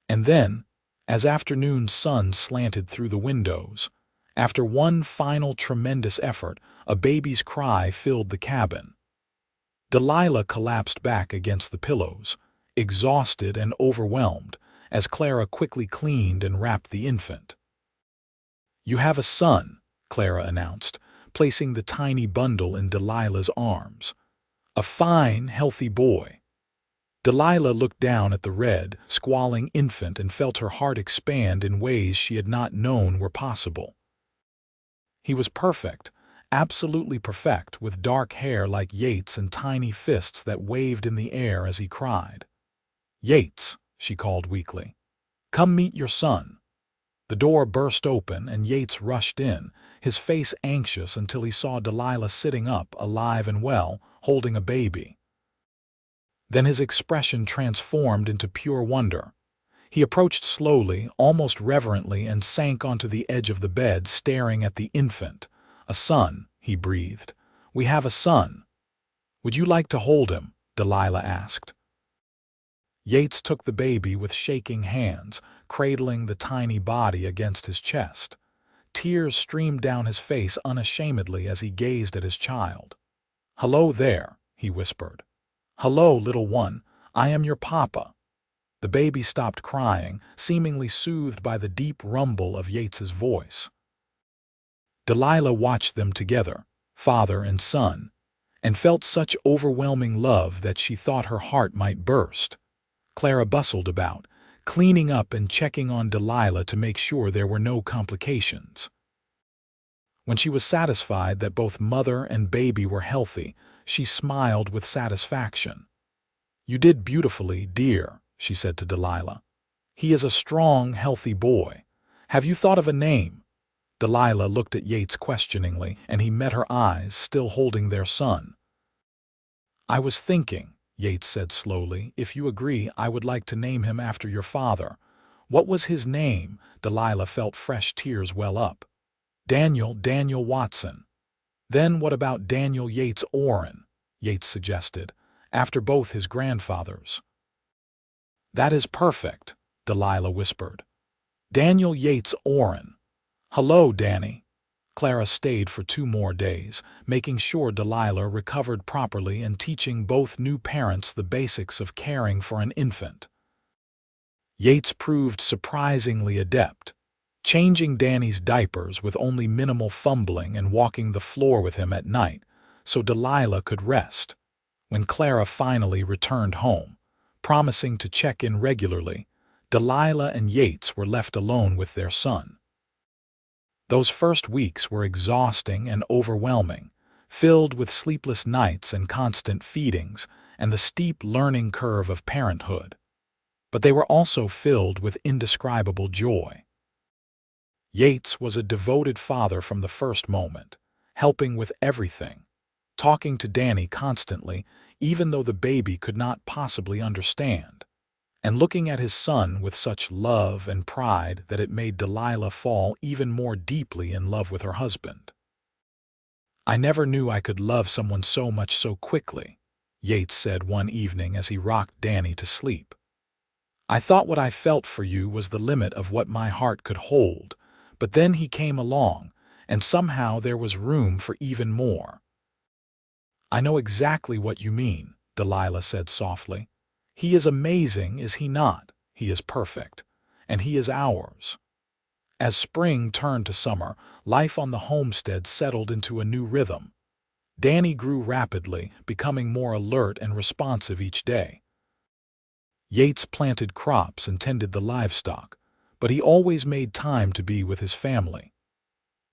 And then, as afternoon sun slanted through the windows, after one final tremendous effort, a baby's cry filled the cabin. Delilah collapsed back against the pillows, exhausted and overwhelmed, as Clara quickly cleaned and wrapped the infant. "You have a son," Clara announced, placing the tiny bundle in Delilah's arms. "A fine, healthy boy." Delilah looked down at the red, squalling infant and felt her heart expand in ways she had not known were possible. He was perfect, absolutely perfect, with dark hair like Yates and tiny fists that waved in the air as he cried. "Yates," she called weakly, "come meet your son." The door burst open and Yates rushed in, his face anxious until he saw Delilah sitting up, alive and well, holding a baby. Then his expression transformed into pure wonder. He approached slowly, almost reverently, and sank onto the edge of the bed, staring at the infant. "A son," he breathed. "We have a son." "Would you like to hold him?" Delilah asked. Yates took the baby with shaking hands, cradling the tiny body against his chest. Tears streamed down his face unashamedly as he gazed at his child. "Hello there," he whispered. "Hello, little one. I am your papa." The baby stopped crying, seemingly soothed by the deep rumble of Yates's voice. Delilah watched them together, father and son, and felt such overwhelming love that she thought her heart might burst. Clara bustled about, cleaning up and checking on Delilah to make sure there were no complications. When she was satisfied that both mother and baby were healthy, she smiled with satisfaction. "You did beautifully, dear," she said to Delilah. "He is a strong, healthy boy. Have you thought of a name?" Delilah looked at Yates questioningly, and he met her eyes, still holding their son. "I was thinking," Yates said slowly, "if you agree, I would like to name him after your father." "What was his name?" Delilah felt fresh tears well up. Daniel Watson." "Then what about Daniel Yates Orrin?" Yates suggested, "after both his grandfathers." "That is perfect," Delilah whispered. "Daniel Yates Orrin. Hello, Danny." Clara stayed for 2 more days, making sure Delilah recovered properly and teaching both new parents the basics of caring for an infant. Yates proved surprisingly adept, changing Danny's diapers with only minimal fumbling and walking the floor with him at night, so Delilah could rest. When Clara finally returned home, promising to check in regularly, Delilah and Yates were left alone with their son. Those first weeks were exhausting and overwhelming, filled with sleepless nights and constant feedings and the steep learning curve of parenthood. But they were also filled with indescribable joy. Yates was a devoted father from the first moment, helping with everything, talking to Danny constantly, even though the baby could not possibly understand, and looking at his son with such love and pride that it made Delilah fall even more deeply in love with her husband. "I never knew I could love someone so much so quickly," Yates said one evening as he rocked Danny to sleep. "I thought what I felt for you was the limit of what my heart could hold, but then he came along, and somehow there was room for even more." "I know exactly what you mean," Delilah said softly. "He is amazing, is he not? He is perfect. And he is ours." As spring turned to summer, life on the homestead settled into a new rhythm. Danny grew rapidly, becoming more alert and responsive each day. Yates planted crops and tended the livestock, but he always made time to be with his family.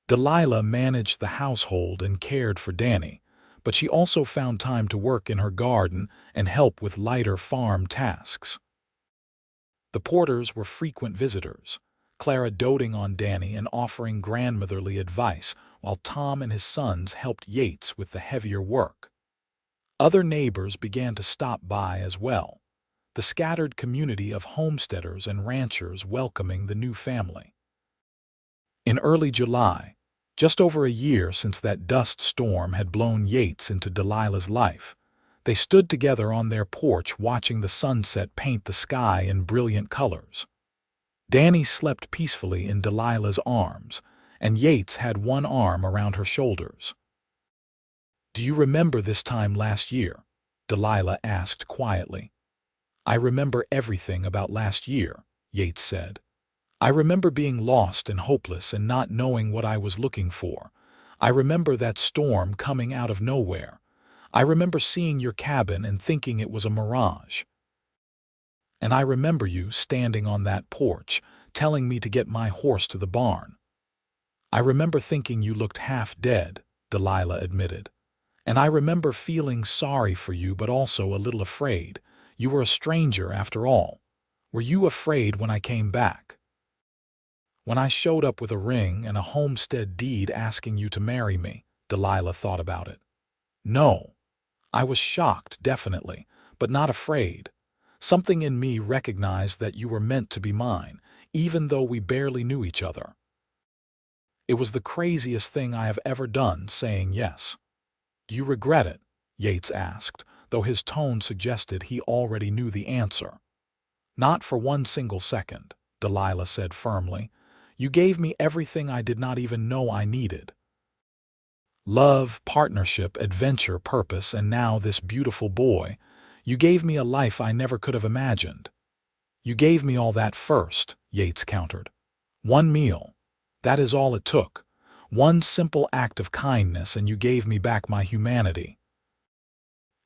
Delilah managed the household and cared for Danny, but she also found time to work in her garden and help with lighter farm tasks. The Porters were frequent visitors, Clara doting on Danny and offering grandmotherly advice, while Tom and his sons helped Yates with the heavier work. Other neighbors began to stop by as well, the scattered community of homesteaders and ranchers welcoming the new family. In early July, just over a year since that dust storm had blown Yates into Delilah's life, they stood together on their porch watching the sunset paint the sky in brilliant colors. Danny slept peacefully in Delilah's arms, and Yates had one arm around her shoulders. "Do you remember this time last year?" Delilah asked quietly. "I remember everything about last year," Yates said. "I remember being lost and hopeless and not knowing what I was looking for. I remember that storm coming out of nowhere. I remember seeing your cabin and thinking it was a mirage. And I remember you standing on that porch, telling me to get my horse to the barn. I remember thinking you looked half dead," Delilah admitted. "And I remember feeling sorry for you but also a little afraid. You were a stranger after all. Were you afraid when I came back? When I showed up with a ring and a homestead deed asking you to marry me?" Delilah thought about it. "No. I was shocked, definitely, but not afraid. Something in me recognized that you were meant to be mine, even though we barely knew each other. It was the craziest thing I have ever done, saying yes." "Do you regret it?" Yates asked, though his tone suggested he already knew the answer. "Not for one single second," Delilah said firmly. "You gave me everything I did not even know I needed. Love, partnership, adventure, purpose, and now this beautiful boy. You gave me a life I never could have imagined." "You gave me all that first," Yates countered. "One meal. That is all it took. One simple act of kindness and you gave me back my humanity.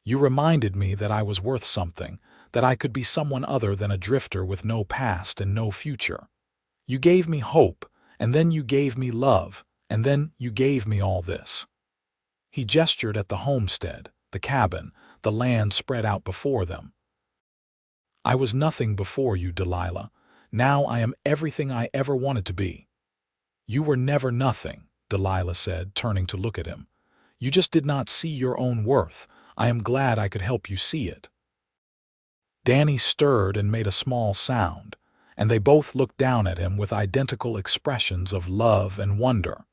You reminded me that I was worth something, that I could be someone other than a drifter with no past and no future. You gave me hope, and then you gave me love, and then you gave me all this." He gestured at the homestead, the cabin, the land spread out before them. "I was nothing before you, Delilah. Now I am everything I ever wanted to be." "You were never nothing," Delilah said, turning to look at him. "You just did not see your own worth. I am glad I could help you see it." Danny stirred and made a small sound, and they both looked down at him with identical expressions of love and wonder.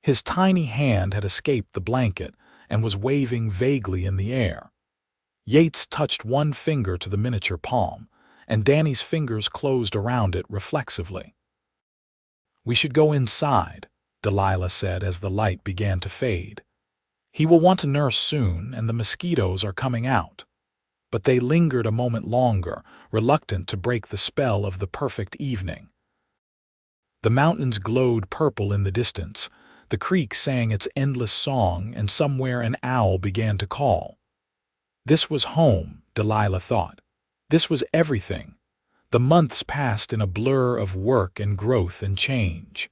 His tiny hand had escaped the blanket and was waving vaguely in the air. Yates touched one finger to the miniature palm, and Danny's fingers closed around it reflexively. "We should go inside," Delilah said as the light began to fade. "He will want to nurse soon, and the mosquitoes are coming out." But they lingered a moment longer, reluctant to break the spell of the perfect evening. The mountains glowed purple in the distance, the creek sang its endless song, and somewhere an owl began to call. This was home, Delilah thought. This was everything. The months passed in a blur of work and growth and change.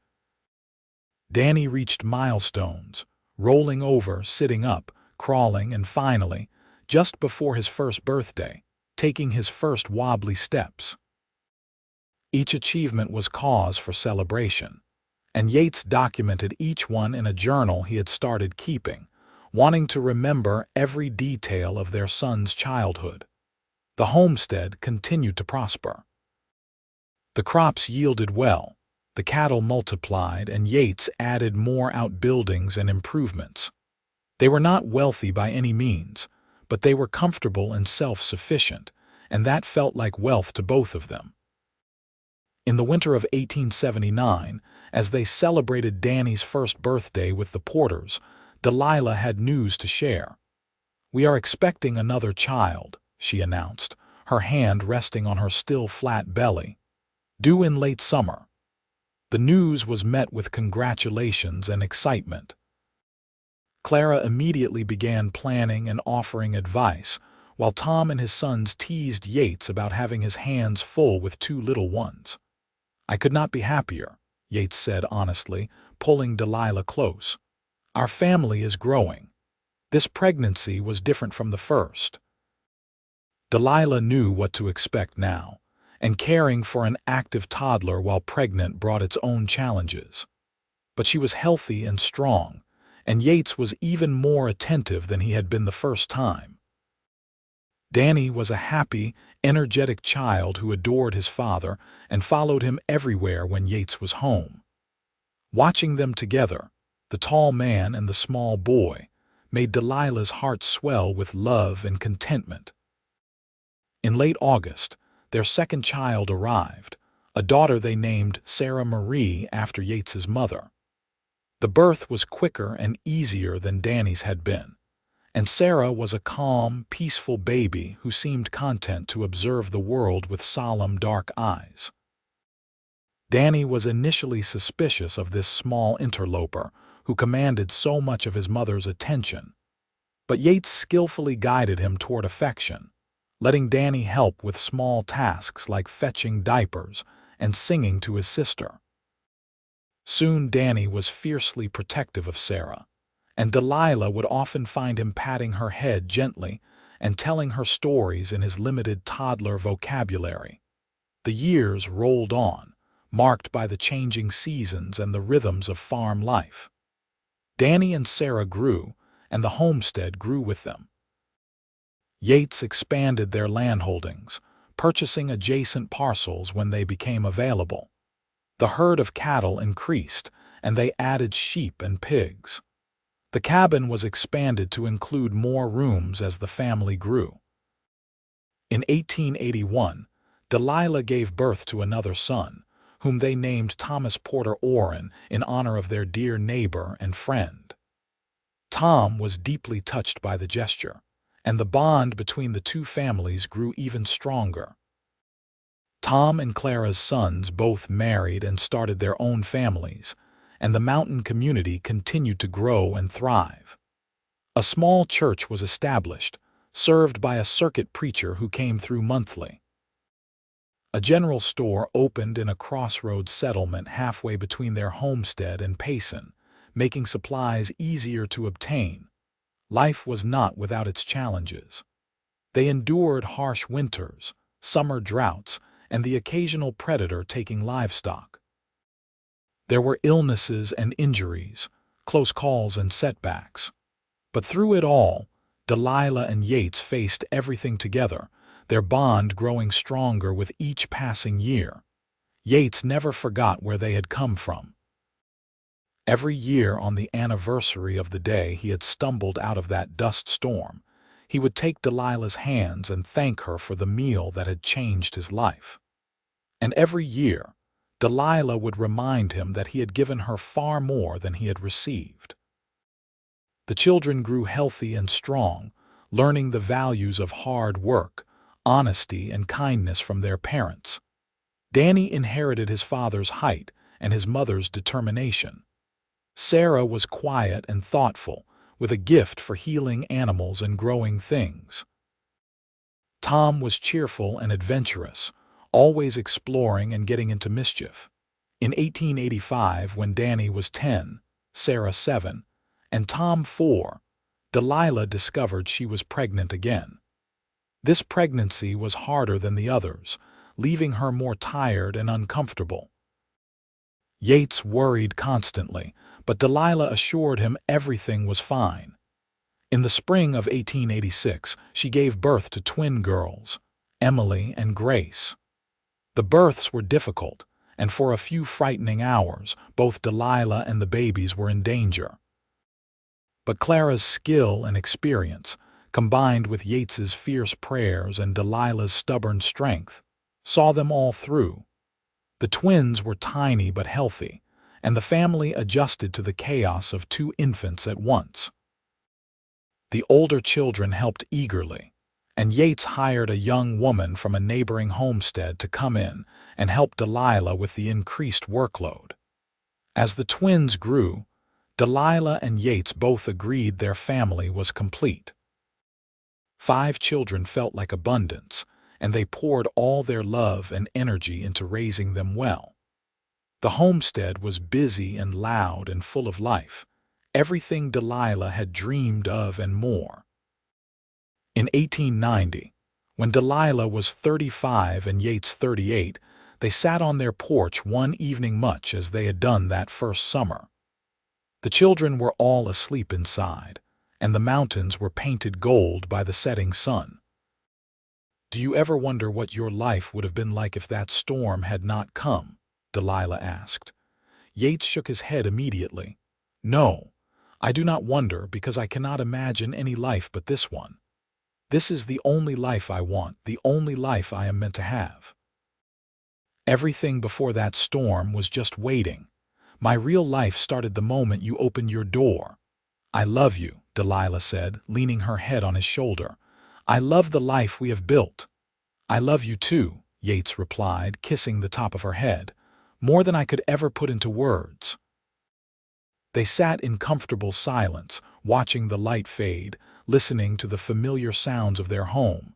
Danny reached milestones, rolling over, sitting up, crawling, and finally, just before his first birthday, taking his first wobbly steps. Each achievement was cause for celebration, and Yates documented each one in a journal he had started keeping, wanting to remember every detail of their son's childhood. The homestead continued to prosper. The crops yielded well, the cattle multiplied, and Yates added more outbuildings and improvements. They were not wealthy by any means, but they were comfortable and self-sufficient, and that felt like wealth to both of them. In the winter of 1879, as they celebrated Danny's first birthday with the Porters, Delilah had news to share. "We are expecting another child," she announced, her hand resting on her still flat belly. "Due in late summer." The news was met with congratulations and excitement. Clara immediately began planning and offering advice, while Tom and his sons teased Yates about having his hands full with two little ones. "I could not be happier," Yates said honestly, pulling Delilah close. "Our family is growing. This pregnancy was different from the first." Delilah knew what to expect now, and caring for an active toddler while pregnant brought its own challenges. But she was healthy and strong, and Yates was even more attentive than he had been the first time. Danny was a happy, energetic child who adored his father and followed him everywhere when Yates was home. Watching them together, the tall man and the small boy, made Delilah's heart swell with love and contentment. In late August, their second child arrived, a daughter they named Sarah Marie after Yates's mother. The birth was quicker and easier than Danny's had been, and Sarah was a calm, peaceful baby who seemed content to observe the world with solemn, dark eyes. Danny was initially suspicious of this small interloper who commanded so much of his mother's attention, but Yates skillfully guided him toward affection, letting Danny help with small tasks like fetching diapers and singing to his sister. Soon Danny was fiercely protective of Sarah, and Delilah would often find him patting her head gently and telling her stories in his limited toddler vocabulary. The years rolled on, marked by the changing seasons and the rhythms of farm life. Danny and Sarah grew, and the homestead grew with them. Yates expanded their landholdings, purchasing adjacent parcels when they became available. The herd of cattle increased, and they added sheep and pigs. The cabin was expanded to include more rooms as the family grew. In 1881, Delilah gave birth to another son, whom they named Thomas Porter Orrin in honor of their dear neighbor and friend. Tom was deeply touched by the gesture, and the bond between the two families grew even stronger. Tom and Clara's sons both married and started their own families, and the mountain community continued to grow and thrive. A small church was established, served by a circuit preacher who came through monthly. A general store opened in a crossroads settlement halfway between their homestead and Payson, making supplies easier to obtain. Life was not without its challenges. They endured harsh winters, summer droughts, and the occasional predator taking livestock. There were illnesses and injuries, close calls and setbacks. But through it all, Delilah and Yates faced everything together, their bond growing stronger with each passing year. Yates never forgot where they had come from. Every year on the anniversary of the day he had stumbled out of that dust storm, he would take Delilah's hands and thank her for the meal that had changed his life. And every year, Delilah would remind him that he had given her far more than he had received. The children grew healthy and strong, learning the values of hard work, honesty, and kindness from their parents. Danny inherited his father's height and his mother's determination. Sarah was quiet and thoughtful, with a gift for healing animals and growing things. Tom was cheerful and adventurous, always exploring and getting into mischief. In 1885, when Danny was 10, Sarah 7, and Tom 4, Delilah discovered she was pregnant again. This pregnancy was harder than the others, leaving her more tired and uncomfortable. Yates worried constantly, but Delilah assured him everything was fine. In the spring of 1886, she gave birth to twin girls, Emily and Grace. The births were difficult, and for a few frightening hours, both Delilah and the babies were in danger. But Clara's skill and experience, combined with Yates's fierce prayers and Delilah's stubborn strength, saw them all through. The twins were tiny but healthy, and the family adjusted to the chaos of two infants at once. The older children helped eagerly, and Yates hired a young woman from a neighboring homestead to come in and help Delilah with the increased workload. As the twins grew, Delilah and Yates both agreed their family was complete. 5 children felt like abundance, and they poured all their love and energy into raising them well. The homestead was busy and loud and full of life, everything Delilah had dreamed of and more. In 1890, when Delilah was 35 and Yates 38, they sat on their porch one evening much as they had done that first summer. The children were all asleep inside, and the mountains were painted gold by the setting sun. "Do you ever wonder what your life would have been like if that storm had not come?" Delilah asked. Yates shook his head immediately. "No, I do not wonder, because I cannot imagine any life but this one. This is the only life I want, the only life I am meant to have. Everything before that storm was just waiting. My real life started the moment you opened your door." "I love you," Delilah said, leaning her head on his shoulder. "I love the life we have built." "I love you too," Yates replied, kissing the top of her head, "more than I could ever put into words." They sat in comfortable silence, watching the light fade, listening to the familiar sounds of their home.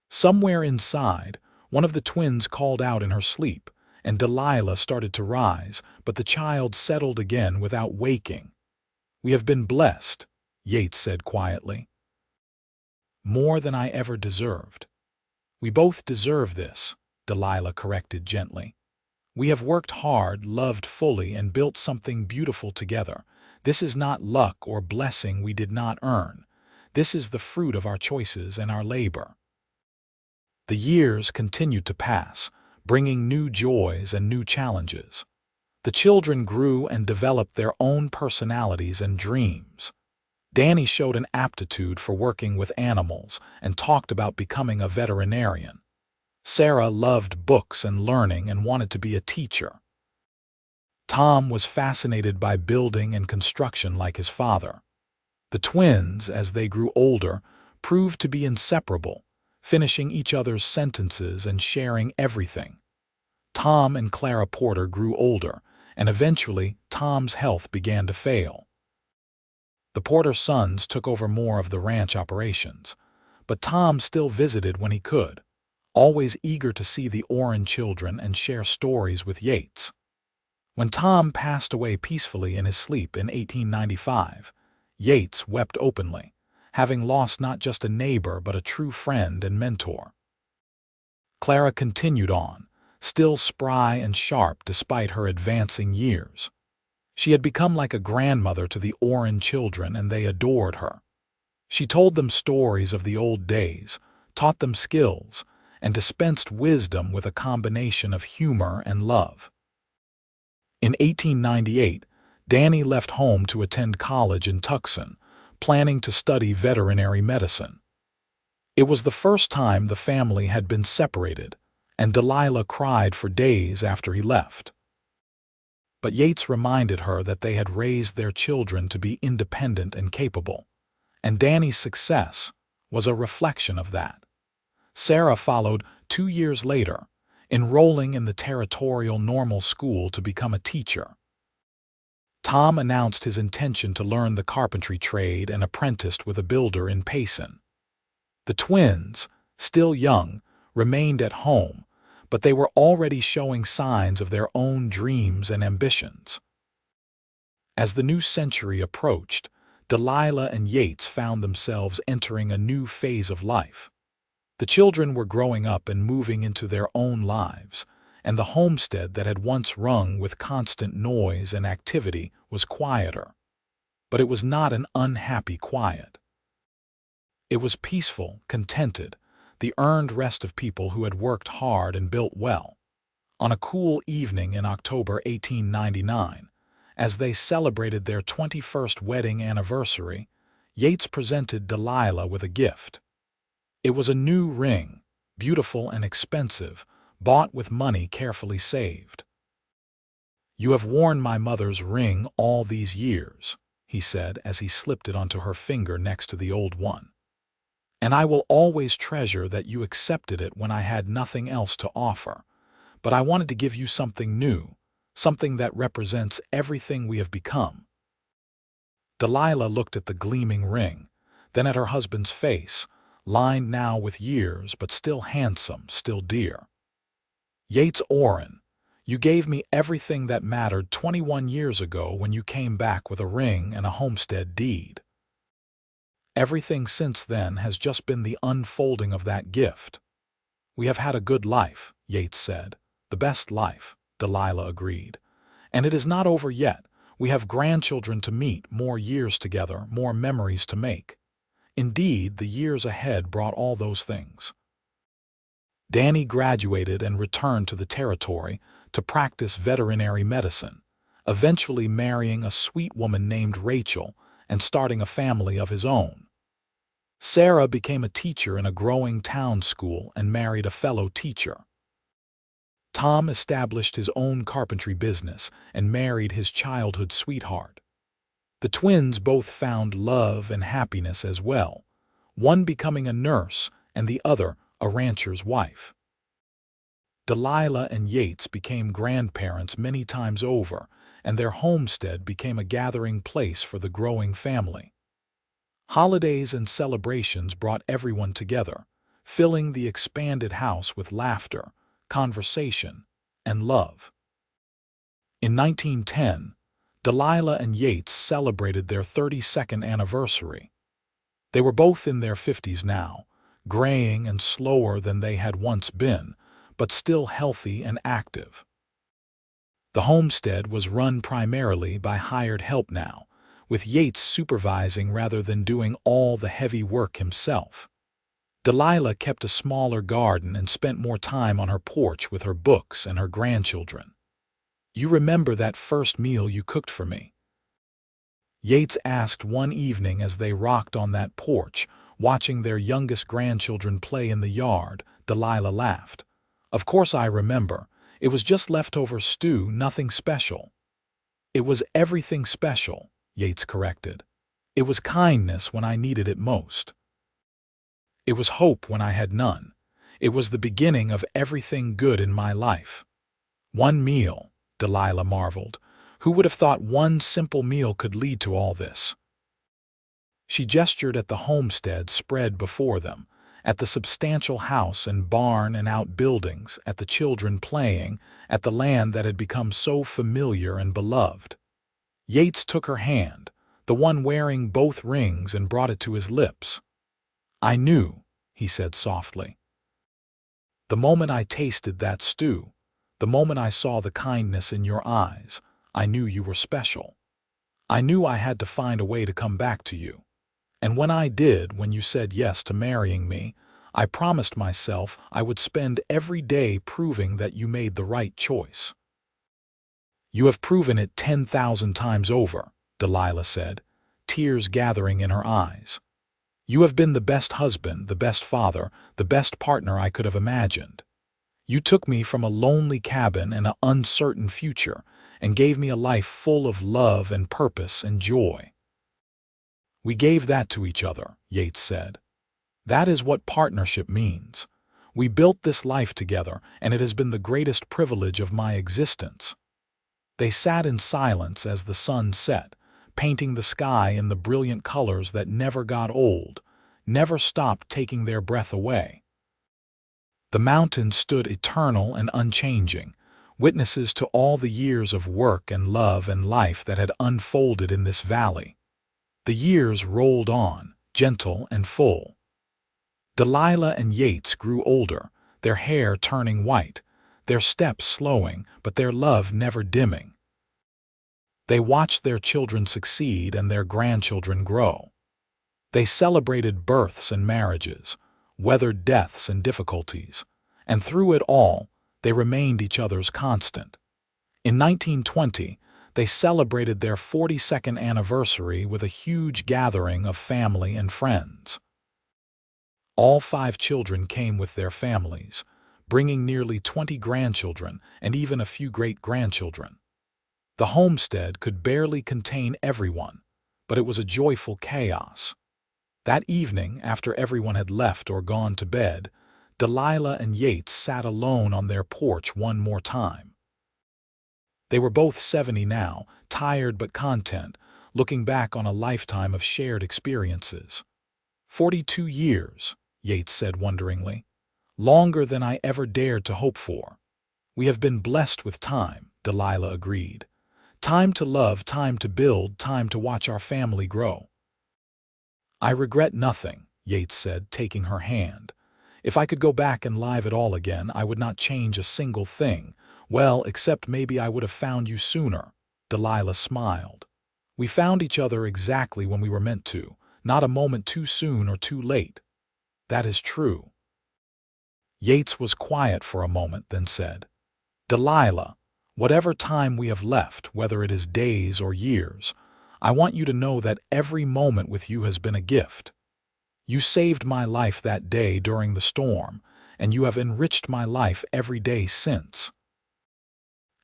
Somewhere inside, one of the twins called out in her sleep, and Delilah started to rise, but the child settled again without waking. "We have been blessed," Yates said quietly. "More than I ever deserved." "We both deserve this," Delilah corrected gently. "We have worked hard, loved fully, and built something beautiful together. This is not luck or blessing we did not earn. This is the fruit of our choices and our labor." The years continued to pass, bringing new joys and new challenges. The children grew and developed their own personalities and dreams. Danny showed an aptitude for working with animals and talked about becoming a veterinarian. Sarah loved books and learning and wanted to be a teacher. Tom was fascinated by building and construction like his father. The twins, as they grew older, proved to be inseparable, finishing each other's sentences and sharing everything. Tom and Clara Porter grew older, and eventually Tom's health began to fail. The Porter sons took over more of the ranch operations, but Tom still visited when he could, always eager to see the Orrin children and share stories with Yates. When Tom passed away peacefully in his sleep in 1895, Yates wept openly, having lost not just a neighbor but a true friend and mentor. Clara continued on, still spry and sharp despite her advancing years. She had become like a grandmother to the Orrin children, and they adored her. She told them stories of the old days, taught them skills, and dispensed wisdom with a combination of humor and love. In 1898, Danny left home to attend college in Tucson, planning to study veterinary medicine. It was the first time the family had been separated, and Delilah cried for days after he left. But Yates reminded her that they had raised their children to be independent and capable, and Danny's success was a reflection of that. Sarah followed 2 years later, enrolling in the territorial normal school to become a teacher. Tom announced his intention to learn the carpentry trade and apprenticed with a builder in Payson. The twins, still young, remained at home, but they were already showing signs of their own dreams and ambitions. As the new century approached, Delilah and Yates found themselves entering a new phase of life. The children were growing up and moving into their own lives, and the homestead that had once rung with constant noise and activity was quieter. But it was not an unhappy quiet. It was peaceful, contented, the earned rest of people who had worked hard and built well. On a cool evening in October 1899, As they celebrated their 21st wedding anniversary, Yates presented Delilah with a gift. It was a new ring, beautiful and expensive, bought with money carefully saved. "You have worn my mother's ring all these years," he said as he slipped it onto her finger next to the old one. "And I will always treasure that you accepted it when I had nothing else to offer. But I wanted to give you something new, something that represents everything we have become." Delilah looked at the gleaming ring, then at her husband's face, lined now with years but still handsome, still dear. "Yates Orrin, you gave me everything that mattered 21 years ago when you came back with a ring and a homestead deed. Everything since then has just been the unfolding of that gift. We have had a good life," Yates said. "The best life," Delilah agreed. "And it is not over yet. We have grandchildren to meet, more years together, more memories to make." Indeed, the years ahead brought all those things. Danny graduated and returned to the territory to practice veterinary medicine, eventually marrying a sweet woman named Rachel and starting a family of his own. Sarah became a teacher in a growing town school and married a fellow teacher. Tom established his own carpentry business and married his childhood sweetheart. The twins both found love and happiness as well, one becoming a nurse and the other a rancher's wife. Delilah and Yates became grandparents many times over, and their homestead became a gathering place for the growing family. Holidays and celebrations brought everyone together, filling the expanded house with laughter, conversation, and love. In 1910, Delilah and Yates celebrated their 32nd anniversary. They were both in their 50s now, graying and slower than they had once been, but still healthy and active. The homestead was run primarily by hired help now, with Yates supervising rather than doing all the heavy work himself. Delilah kept a smaller garden and spent more time on her porch with her books and her grandchildren. "You remember that first meal you cooked for me?" Yates asked one evening as they rocked on that porch, watching their youngest grandchildren play in the yard. Delilah laughed. "Of course I remember. It was just leftover stew, nothing special." "It was everything special," Yates corrected. "It was kindness when I needed it most. It was hope when I had none. It was the beginning of everything good in my life." "One meal," Delilah marveled. "Who would have thought one simple meal could lead to all this?" She gestured at the homestead spread before them, at the substantial house and barn and outbuildings, at the children playing, at the land that had become so familiar and beloved. Yates took her hand, the one wearing both rings, and brought it to his lips. "I knew," he said softly. "The moment I tasted that stew, the moment I saw the kindness in your eyes, I knew you were special. I knew I had to find a way to come back to you. And when I did, when you said yes to marrying me, I promised myself I would spend every day proving that you made the right choice." "You have proven it 10,000 times over," Delilah said, tears gathering in her eyes. "You have been the best husband, the best father, the best partner I could have imagined. You took me from a lonely cabin and an uncertain future and gave me a life full of love and purpose and joy." "We gave that to each other," Yates said. "That is what partnership means. We built this life together, and it has been the greatest privilege of my existence." They sat in silence as the sun set, painting the sky in the brilliant colors that never got old, never stopped taking their breath away. The mountains stood eternal and unchanging, witnesses to all the years of work and love and life that had unfolded in this valley. The years rolled on, gentle and full. Delilah and Yates grew older, their hair turning white, their steps slowing, but their love never dimming. They watched their children succeed and their grandchildren grow. They celebrated births and marriages, weathered deaths and difficulties, and through it all, they remained each other's constant. In 1920, They celebrated their 42nd anniversary with a huge gathering of family and friends. All 5 children came with their families, bringing nearly 20 grandchildren and even a few great-grandchildren. The homestead could barely contain everyone, but it was a joyful chaos. That evening, after everyone had left or gone to bed, Delilah and Yates sat alone on their porch one more time. They were both 70 now, tired but content, looking back on a lifetime of shared experiences. 42 years, Yates said wonderingly. Longer than I ever dared to hope for. We have been blessed with time, Delilah agreed. Time to love, time to build, time to watch our family grow. I regret nothing, Yates said, taking her hand. If I could go back and live it all again, I would not change a single thing. Well, except maybe I would have found you sooner. Delilah smiled. We found each other exactly when we were meant to, not a moment too soon or too late. That is true. Yates was quiet for a moment, then said, Delilah, whatever time we have left, whether it is days or years, I want you to know that every moment with you has been a gift. You saved my life that day during the storm, and you have enriched my life every day since.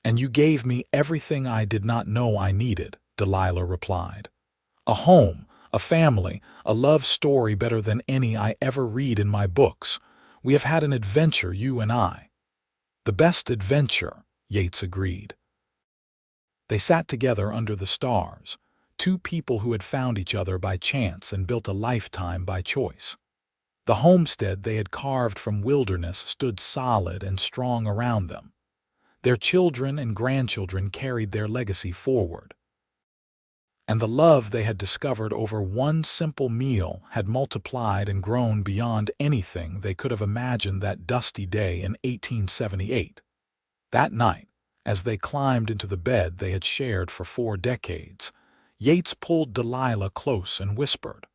And you gave me everything I did not know I needed, Delilah replied. A home, a family, a love story better than any I ever read in my books. We have had an adventure, you and I. The best adventure, Yates agreed. They sat together under the stars, 2 people who had found each other by chance and built a lifetime by choice. The homestead they had carved from wilderness stood solid and strong around them. Their children and grandchildren carried their legacy forward. And the love they had discovered over one simple meal had multiplied and grown beyond anything they could have imagined that dusty day in 1878. That night, as they climbed into the bed they had shared for 4 decades, Yates pulled Delilah close and whispered,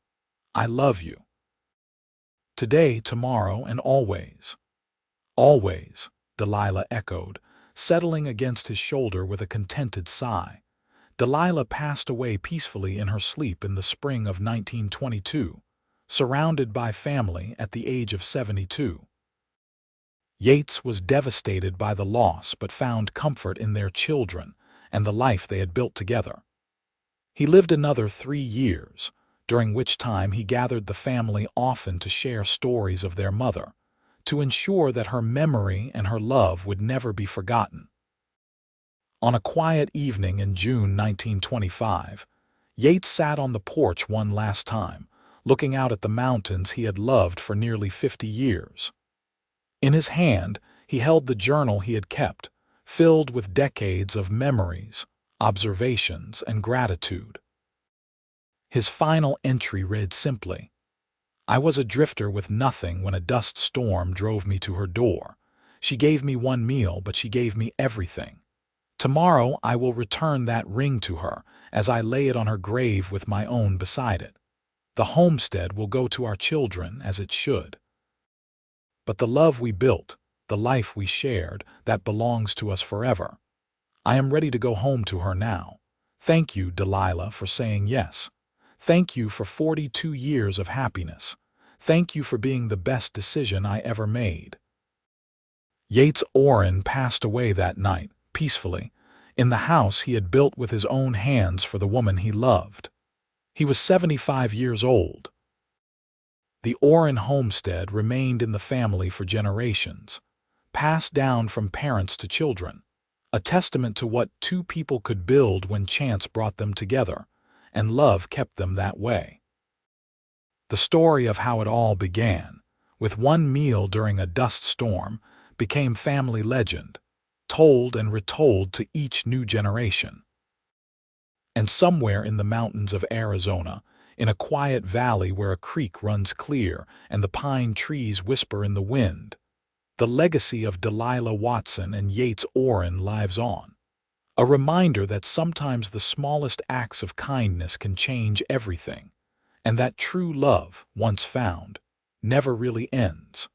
I love you. Today, tomorrow, and always. Always, Delilah echoed, settling against his shoulder with a contented sigh. Delilah passed away peacefully in her sleep in the spring of 1922, surrounded by family at the age of 72. Yates was devastated by the loss but found comfort in their children and the life they had built together. He lived another 3 years, during which time he gathered the family often to share stories of their mother, to ensure that her memory and her love would never be forgotten. On a quiet evening in June 1925, Yates sat on the porch one last time, looking out at the mountains he had loved for nearly 50 years. In his hand, he held the journal he had kept, filled with decades of memories, observations, and gratitude. His final entry read simply, I was a drifter with nothing when a dust storm drove me to her door. She gave me one meal, but she gave me everything. Tomorrow I will return that ring to her as I lay it on her grave with my own beside it. The homestead will go to our children as it should. But the love we built, the life we shared, that belongs to us forever. I am ready to go home to her now. Thank you, Delilah, for saying yes. Thank you for 42 years of happiness. Thank you for being the best decision I ever made. Yates Orrin passed away that night, peacefully, in the house he had built with his own hands for the woman he loved. He was 75 years old. The Orrin homestead remained in the family for generations, passed down from parents to children, a testament to what 2 people could build when chance brought them together, and love kept them that way. The story of how it all began, with one meal during a dust storm, became family legend, told and retold to each new generation. And somewhere in the mountains of Arizona, in a quiet valley where a creek runs clear and the pine trees whisper in the wind, the legacy of Delilah Watson and Yates Orrin lives on. A reminder that sometimes the smallest acts of kindness can change everything, and that true love, once found, never really ends.